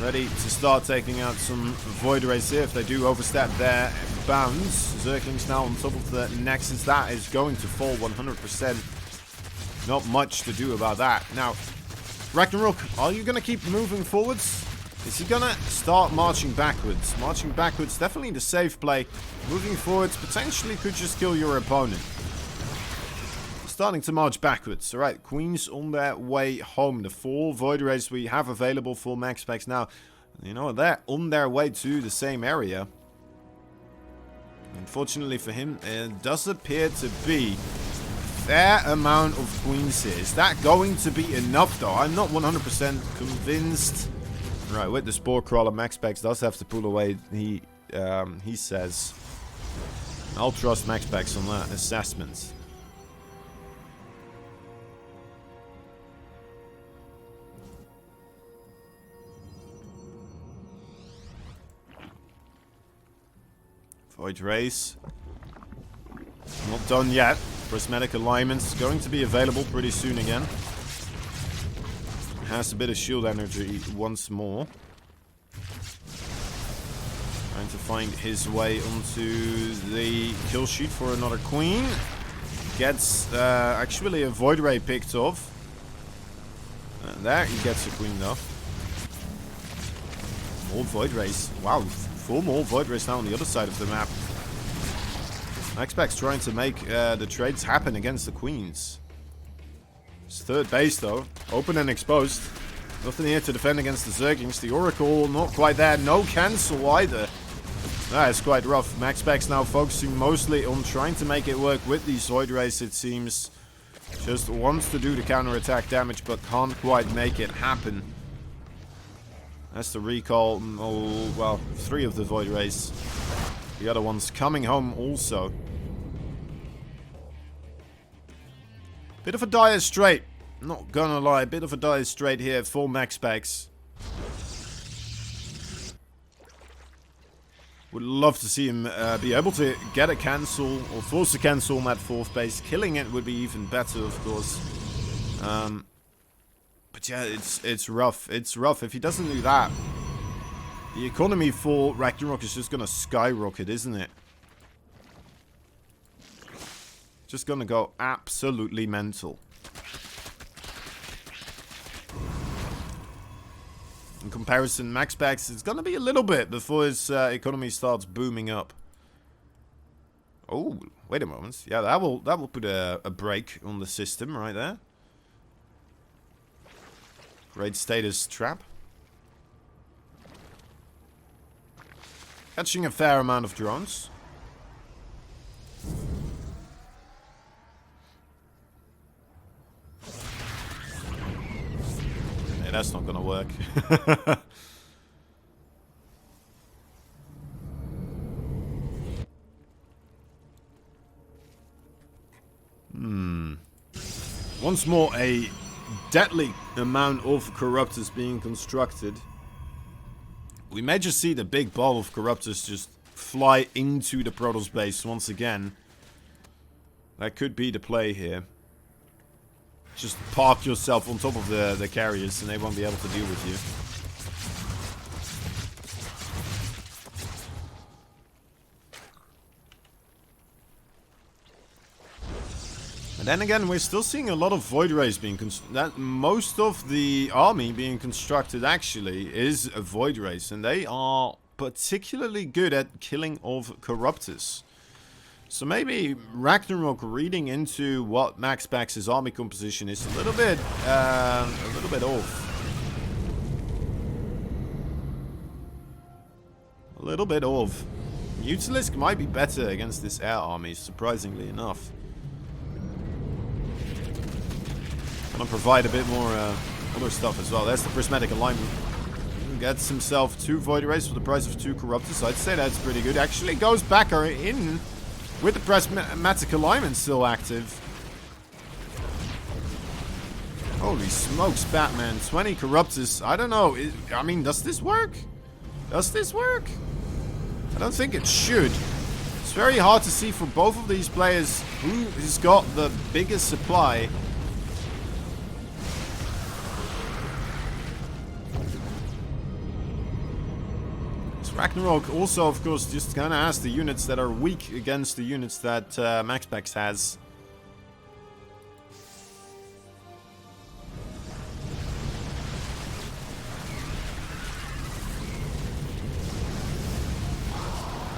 Ready to start taking out some Void Rays here if they do overstep their bounds. Zerglings now on top of the Nexus. That is going to fall 100%. Not much to do about that. Now, Ragnarok, are you going to keep moving forwards? Is he going to start marching backwards? Marching backwards, definitely the safe play. Moving forwards potentially could just kill your opponent. Starting to march backwards. Alright, queens on their way home. The 4 Void Rays we have available for MAXPAX now. You know, they're on their way to the same area. Unfortunately for him, it does appear to be a fair amount of queens here. Is that going to be enough, though? I'm not 100% convinced. Right, with the Spore Crawler, MAXPAX does have to pull away, he says. I'll trust MAXPAX on that assessment. Void Race. Not done yet. Prismatic Alignment's going to be available pretty soon again. Has a bit of shield energy once more. Trying to find his way onto the kill sheet for another queen. Gets actually a Void Ray picked off. There he gets a queen though. More Void Rays. Wow, 4 more Void Rays now on the other side of the map. MAXPAX trying to make the trades happen against the queens. His third base, though, open and exposed. Nothing here to defend against the Zerglings. The Oracle, not quite there. No cancel either. That is quite rough. MAXPAX now focusing mostly on trying to make it work with these Void Rays, it seems. Just wants to do the counter-attack damage, but can't quite make it happen. That's the recall. Oh, well, 3 of the Void Rays. The other one's coming home also. Bit of a dire strait. Not gonna lie, bit of a dire strait here for MAXPAX. Would love to see him be able to get a cancel or force a cancel on that 4th base. Killing it would be even better, of course. But yeah, it's rough. It's rough. If he doesn't do that, the economy for Ragnarok is just gonna skyrocket, isn't it? Just gonna go absolutely mental. In comparison, MAXPAX is gonna be a little bit before his economy starts booming up. Oh, wait a moment. Yeah, that will put a break on the system right there. Great status trap. Catching a fair amount of drones. Yeah, that's not gonna work. Once more, a deadly amount of Corruptors being constructed. We may just see the big ball of Corruptors just fly into the Protoss base once again. That could be the play here. Just park yourself on top of the carriers and they won't be able to deal with you. And then again, we're still seeing a lot of Void Rays being most of the army being constructed actually is a Void Rays, and they are particularly good at killing of Corruptors. So maybe Ragnarok reading into what MAXPAX's army composition is a little bit off. A little bit off. Mutalisk might be better against this air army, surprisingly enough. Gonna provide a bit more other stuff as well. There's the prismatic alignment. Gets himself 2 Void Rays for the price of 2 Corruptors. I'd say that's pretty good. Actually goes back in with the prismatic alignment still active. Holy smokes, Batman. 20 Corruptors. I don't know. I mean, does this work? Does this work? I don't think it should. It's very hard to see for both of these players who has got the biggest supply. Ragnarok also, of course, just kind of has the units that are weak against the units that MAXPAX has.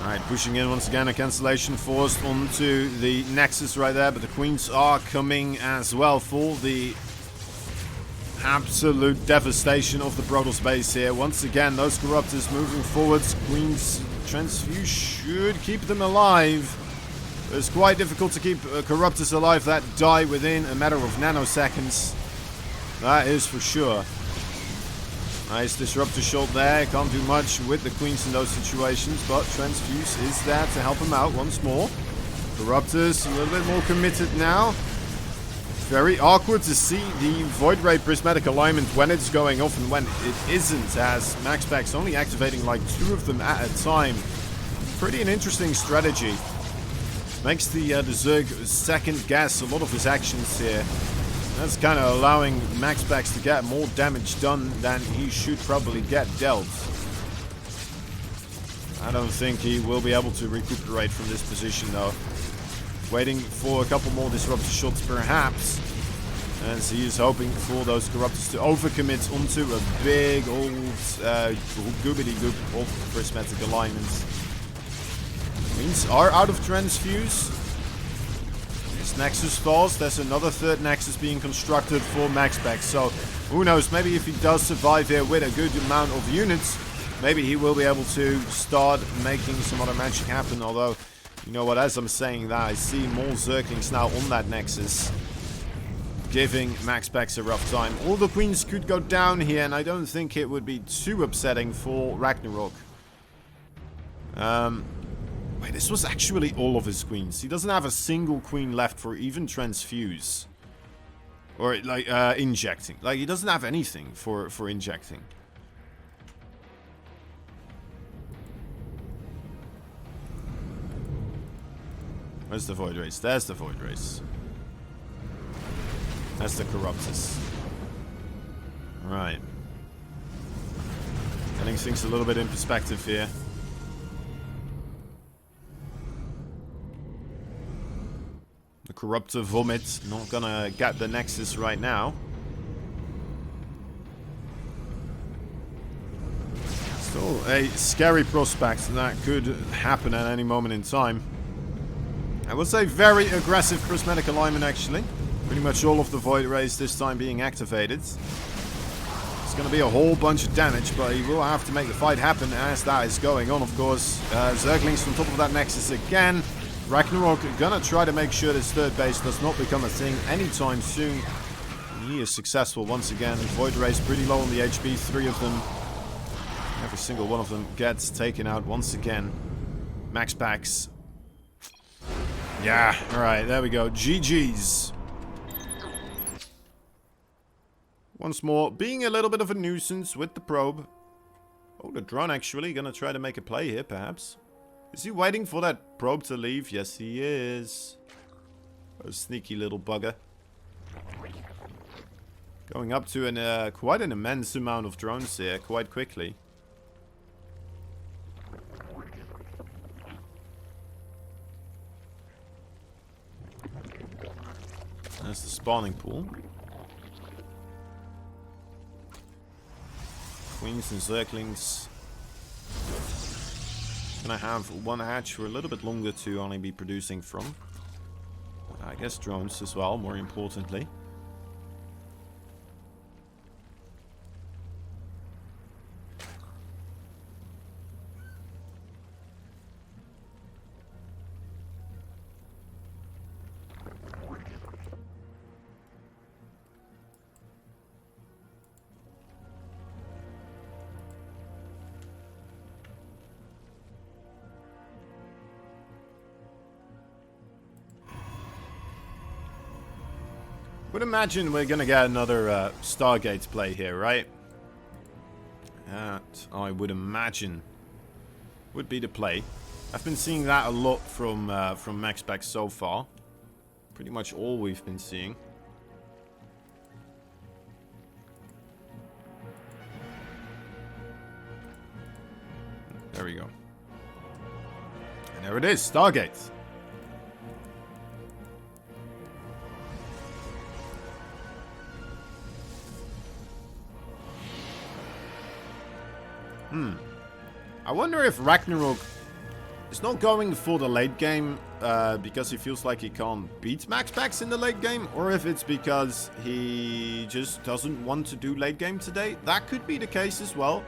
Alright, pushing in once again, a cancellation forced onto the Nexus right there, but the Queens are coming as well for the absolute devastation of the Protoss base here. Once again, those Corruptors moving forwards. Queen's Transfuse should keep them alive. It's quite difficult to keep Corruptors alive that die within a matter of nanoseconds. That is for sure. Nice Disruptor shot there. Can't do much with the Queens in those situations, but Transfuse is there to help him out once more. Corruptors a little bit more committed now. Very awkward to see the Void Ray Prismatic Alignment when it's going off and when it isn't, as MAXPAX only activating like 2 of them at a time. Pretty an interesting strategy. Makes the Zerg second guess a lot of his actions here. That's kind of allowing MAXPAX to get more damage done than he should probably get dealt. I don't think he will be able to recuperate from this position though. Waiting for a couple more disruptor shots perhaps, as he is hoping for those Corruptors to overcommit onto a big old goobity goop of prismatic alignments. Queens are out of Transfuse. This Nexus falls. There's another 3rd Nexus being constructed for MAXPAX, so who knows, maybe if he does survive here with a good amount of units, maybe he will be able to start making some other magic happen, although you know what, as I'm saying that, I see more Zerglings now on that Nexus, giving MAXPAX a rough time. All the Queens could go down here, and I don't think it would be too upsetting for Ragnarok. Wait, this was actually all of his Queens. He doesn't have a single Queen left for even Transfuse. Or, like, injecting. Like, he doesn't have anything for injecting. Where's the Void Race? There's the Void Race. That's the Corruptors. Right. Getting things a little bit in perspective here. The Corruptor Vomit. Not gonna get the Nexus right now. Still a scary prospect that could happen at any moment in time. I would say very aggressive prismatic alignment actually. Pretty much all of the Void Rays this time being activated. It's going to be a whole bunch of damage, but he will have to make the fight happen as that is going on, of course. Zerglings on top of that Nexus again. Ragnarok gonna try to make sure this 3rd base does not become a thing anytime soon. And he is successful once again. Void Rays pretty low on the HP, 3 of them. Every single one of them gets taken out once again. MAXPAX. Yeah, alright, there we go. GG's. Once more, being a little bit of a nuisance with the probe. Oh, the drone actually gonna try to make a play here, perhaps. Is he waiting for that probe to leave? Yes, he is. A sneaky little bugger. Going up to quite an immense amount of drones here, quite quickly. There's the spawning pool. Queens and Zerglings. Gonna have one hatch for a little bit longer to only be producing from. I guess drones as well, more importantly. Would imagine we're gonna get another Stargate play here, right? That, I would imagine, would be the play. I've been seeing that a lot from MAXPAX so far. Pretty much all we've been seeing. There we go. And there it is, Stargate. I wonder if RAGNAROK is not going for the late game because he feels like he can't beat MAXPAX in the late game, or if it's because he just doesn't want to do late game today. That could be the case as well.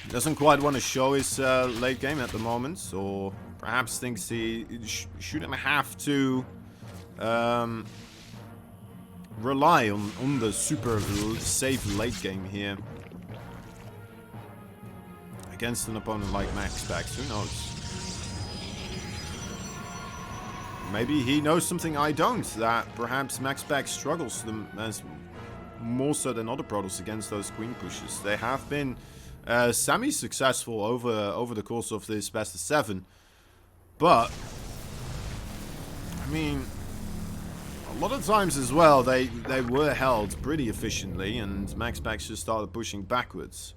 He doesn't quite want to show his late game at the moment, or perhaps thinks he shouldn't have to rely on the super safe late game here against an opponent like MAXPAX. Who knows? Maybe he knows something I don't, that perhaps MAXPAX struggles as more so than other protos against those queen pushes. They have been semi-successful over the course of this best of 7, but I mean, a lot of times as well, they were held pretty efficiently, and MAXPAX just started pushing backwards.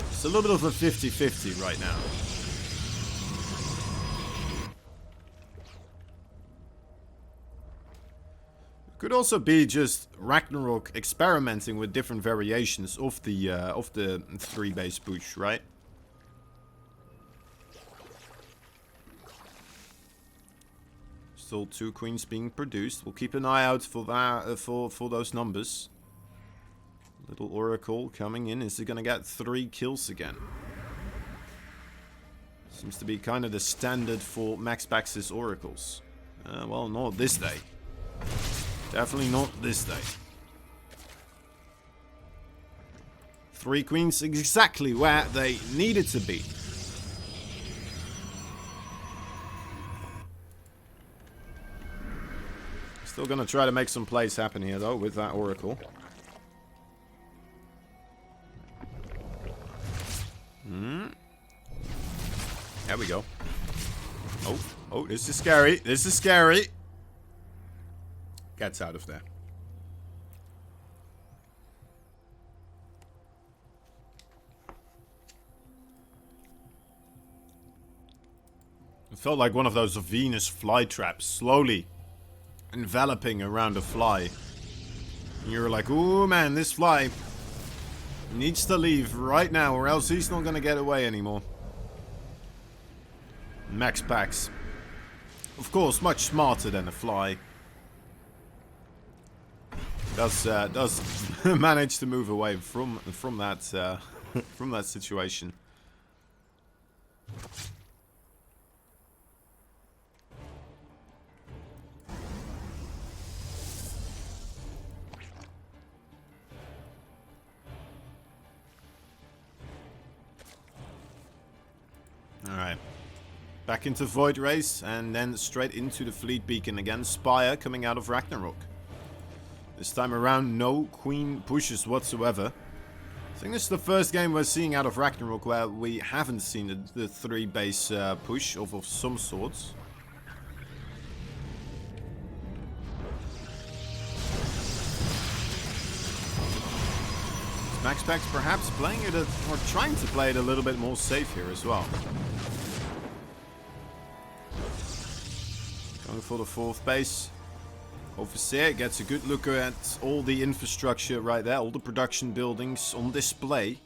It's a little bit of a 50-50 right now. It could also be just RAGNAROK experimenting with different variations of the 3-base push, right? Still 2 queens being produced. We'll keep an eye out for that, for those numbers. Little Oracle coming in. Is he gonna get 3 kills again? Seems to be kind of the standard for MAXPAX's Oracles. Well, not this day. Definitely not this day. 3 queens exactly where they needed to be. Still gonna try to make some plays happen here though with that Oracle. There we go. Oh, this is scary. This is scary. Gets out of there. It felt like one of those Venus flytraps, slowly enveloping around a fly. And you were like, ooh man, this fly needs to leave right now, or else he's not gonna get away anymore. MAXPAX, of course, much smarter than a fly. Does manage to move away from that from that situation. Alright. Back into Void Race, and then straight into the Fleet Beacon again. Spire coming out of RAGNAROK. This time around, no queen pushes whatsoever. I think this is the first game we're seeing out of RAGNAROK where we haven't seen the 3-base push of some sorts. MAXPAX perhaps playing it, or trying to play it a little bit more safe here as well. Going for the 4th base. Overseer gets a good look at all the infrastructure right there. All the production buildings on display.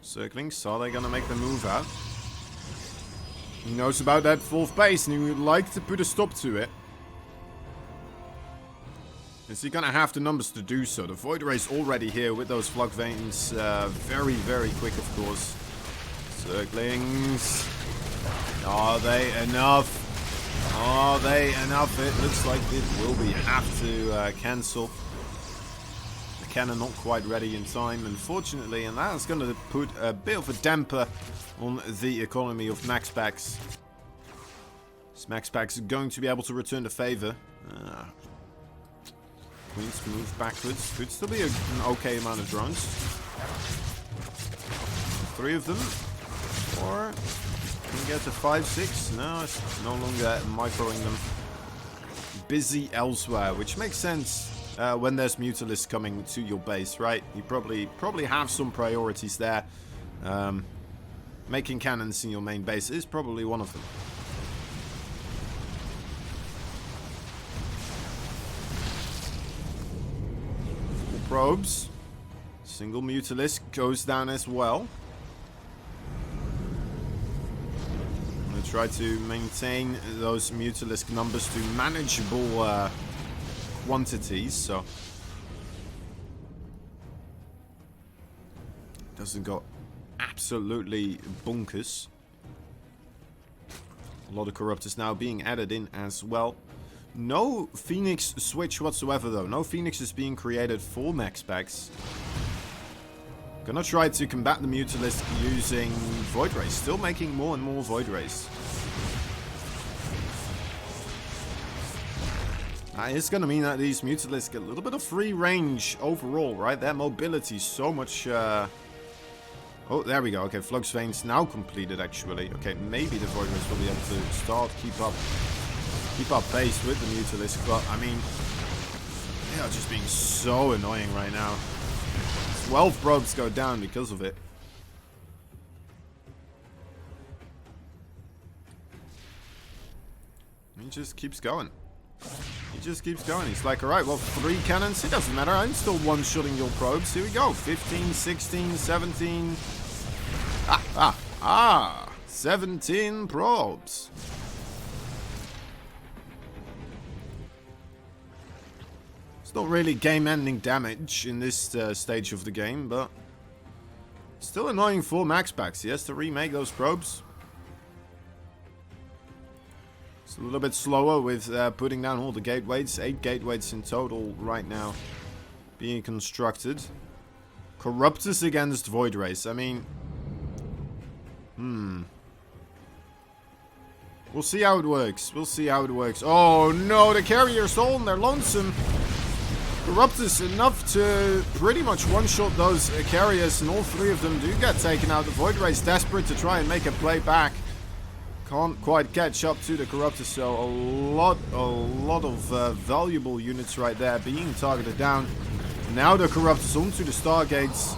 Circlings, are they gonna make the move out? He knows about that 4th base and he would like to put a stop to it. Is he gonna have the numbers to do so? The Void Ray's already here with those flux veins. Very, very quick, of course. Circlings. Are they enough? Are they enough? It looks like it will be. Have to cancel. The cannon not quite ready in time, unfortunately, and that's going to put a bit of a damper on the economy of MAXPAX. Is MAXPAX going to be able to return the favor? Queens move backwards. Could still be an okay amount of drones. 3 of them. Or can we get to 5, 6? No, it's no longer microing them. Busy elsewhere, which makes sense when there's Mutalisks coming to your base, right? You probably have some priorities there. Making cannons in your main base is probably one of them. Probes. Single Mutalisk goes down as well. I'm going to try to maintain those Mutalisk numbers to manageable quantities, so doesn't go absolutely bonkers. A lot of Corruptors now being added in as well. No Phoenix switch whatsoever though. No Phoenix is being created for MAXPAX. Gonna try to combat the Mutalisk using Void Rays. Still making more and more Void Rays. It's gonna mean that these Mutalisks get a little bit of free range overall, right? Their mobility so much... Oh, there we go. Okay, Flux Veins now completed actually. Okay, maybe the Void Rays will be able to start, keep up pace with the Mutalisk, but I mean, they are just being so annoying right now. 12 probes go down because of it. He just keeps going. He just keeps going. He's like, alright, well, 3 cannons, it doesn't matter. I'm still one-shotting your probes. Here we go. 15, 16, 17. 17 probes. It's not really game-ending damage in this stage of the game, but still annoying for MAXPAX. He has to remake those probes. It's a little bit slower with putting down all the gateways. 8 gateways in total right now being constructed. Corruptors against Void Rays. I mean, we'll see how it works. We'll see how it works. Oh no, the carriers all in their lonesome. Corruptors enough to pretty much one-shot those carriers, and all 3 of them do get taken out. The Void Rays desperate to try and make a play back. Can't quite catch up to the Corruptors, so a lot of valuable units right there being targeted down. Now the Corruptors onto the Stargates.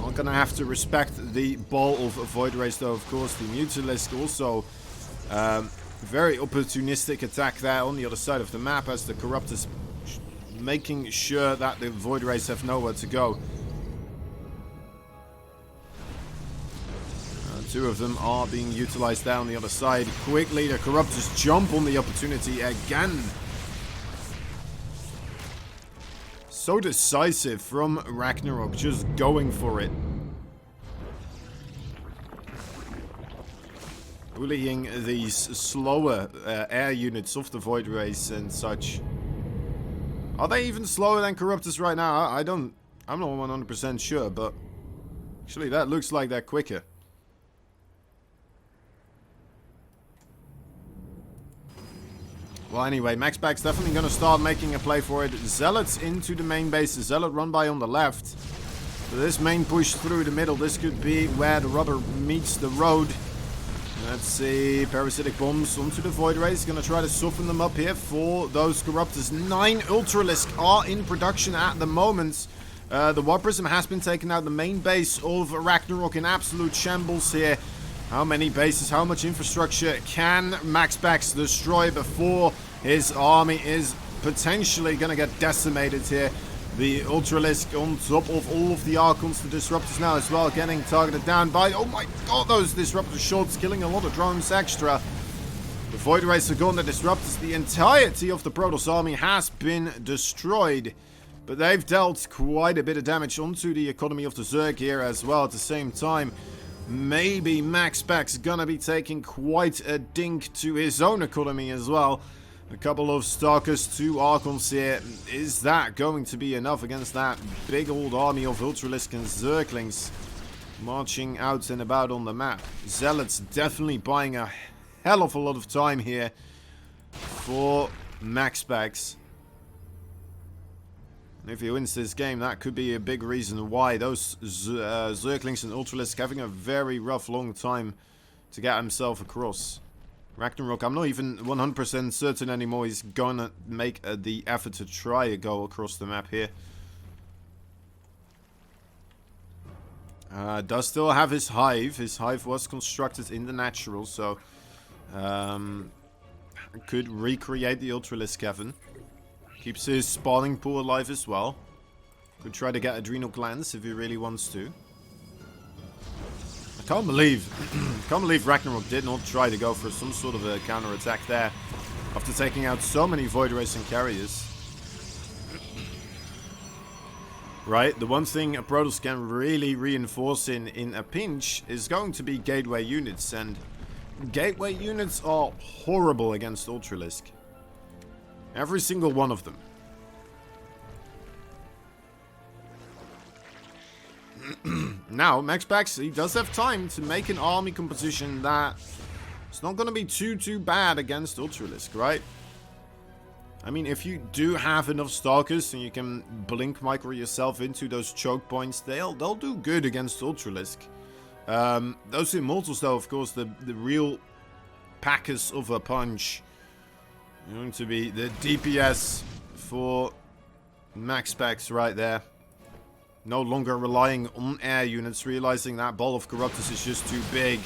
Not gonna have to respect the ball of Void Rays though, of course. The Mutalisk also very opportunistic attack there on the other side of the map as the Corruptors making sure that the Void Rays have nowhere to go. 2 of them are being utilized down the other side. Quickly, the Corruptors jump on the opportunity again. So decisive from RAGNAROK, just going for it. Bullying these slower air units of the Void Rays and such. Are they even slower than Corruptors right now? I'm not 100% sure, but actually that looks like they're quicker. Well, anyway, MAXPAX definitely going to start making a play for it. Zealots into the main base. The Zealot run by on the left. So this main push through the middle. This could be where the rubber meets the road. Let's see. Parasitic bombs onto the Void Rays. Going to try to soften them up here for those Corruptors. 9 Ultralisk are in production at the moment. The War Prism has been taken out. The main base of RAGNAROK in absolute shambles here. How many bases, how much infrastructure can MAXPAX destroy before his army is potentially going to get decimated here? The Ultralisk on top of all of the Archons, the Disruptors now as well, getting targeted down by, oh my god, those Disruptor shots, killing a lot of drones extra. The Void Rays are gone, the Disruptors, the entirety of the Protoss army has been destroyed. But they've dealt quite a bit of damage onto the economy of the Zerg here as well at the same time. Maybe MAXPAX gonna be taking quite a dink to his own economy as well. A couple of Stalkers, 2 Archons here. Is that going to be enough against that big old army of Ultralisk and Zerglings marching out and about on the map? Zealots definitely buying a hell of a lot of time here for MAXPAX. And if he wins this game, that could be a big reason why those Zerglings and Ultralisk having a very rough long time to get himself across. Ragnarok, I'm not even 100% certain anymore he's gonna make the effort to try a go across the map here. Does still have his hive. His hive was constructed in the natural, so could recreate the Ultralisk Cavern. Keeps his spawning pool alive as well. Could try to get Adrenal Glands if he really wants to. I can't believe Ragnarok did not try to go for some sort of a counter-attack there after taking out so many Void Rays and Carriers. Right, the one thing a Protoss can really reinforce in a pinch is going to be gateway units, and gateway units are horrible against Ultralisk. Every single one of them. Now, MAXPAX, he does have time to make an army composition that it's not going to be too bad against Ultralisk, right? I mean, if you do have enough Stalkers and you can blink micro yourself into those choke points, they'll do good against Ultralisk. Those Immortals, though, of course, the real packers of a punch, going to be the DPS for MAXPAX right there. No longer relying on air units, realizing that Ball of Corruptors is just too big.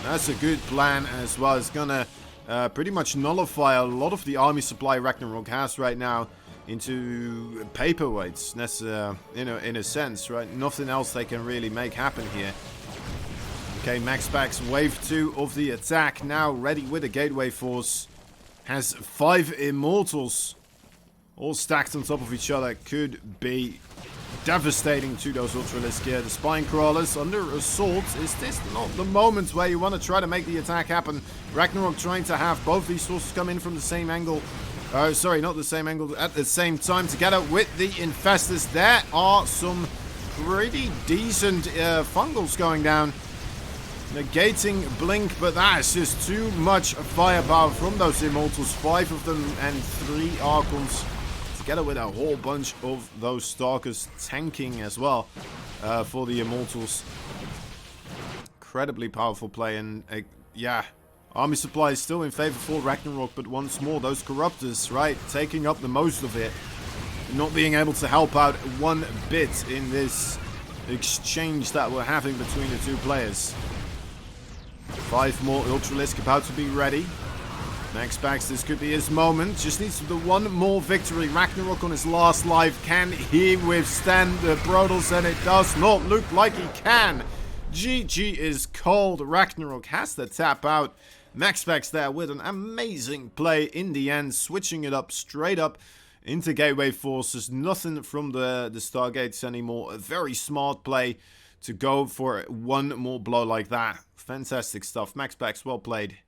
That's a good plan as well. It's gonna pretty much nullify a lot of the army supply Ragnarok has right now into paperweights, in a sense, right? Nothing else they can really make happen here. Okay, MAXPAX wave 2 of the attack now ready with a gateway force. Has 5 Immortals all stacked on top of each other. Could be devastating to those Ultralisk here. The Spine Crawlers under assault. Is this not the moment where you want to try to make the attack happen? Ragnarok trying to have both these forces come in from the same angle. Sorry, not the same angle. At the same time, together with the Infestors. There are some pretty decent fungals going down. Negating Blink, but that is just too much firepower from those Immortals. 5 of them and 3 Archons. Together with a whole bunch of those Stalkers tanking as well for the Immortals. Incredibly powerful play, and yeah, army supply is still in favor for Ragnarok, but once more those Corruptors, right, taking up the most of it. Not being able to help out one bit in this exchange that we're having between the two players. 5 more Ultralisk about to be ready. MAXPAX, this could be his moment. Just needs the one more victory. Ragnarok on his last life. Can he withstand the Protoss? And it does not look like he can. GG is cold. Ragnarok has to tap out. MAXPAX there with an amazing play in the end. Switching it up straight up into gateway forces. Nothing from the Stargates anymore. A very smart play to go for one more blow like that. Fantastic stuff. MAXPAX, well played.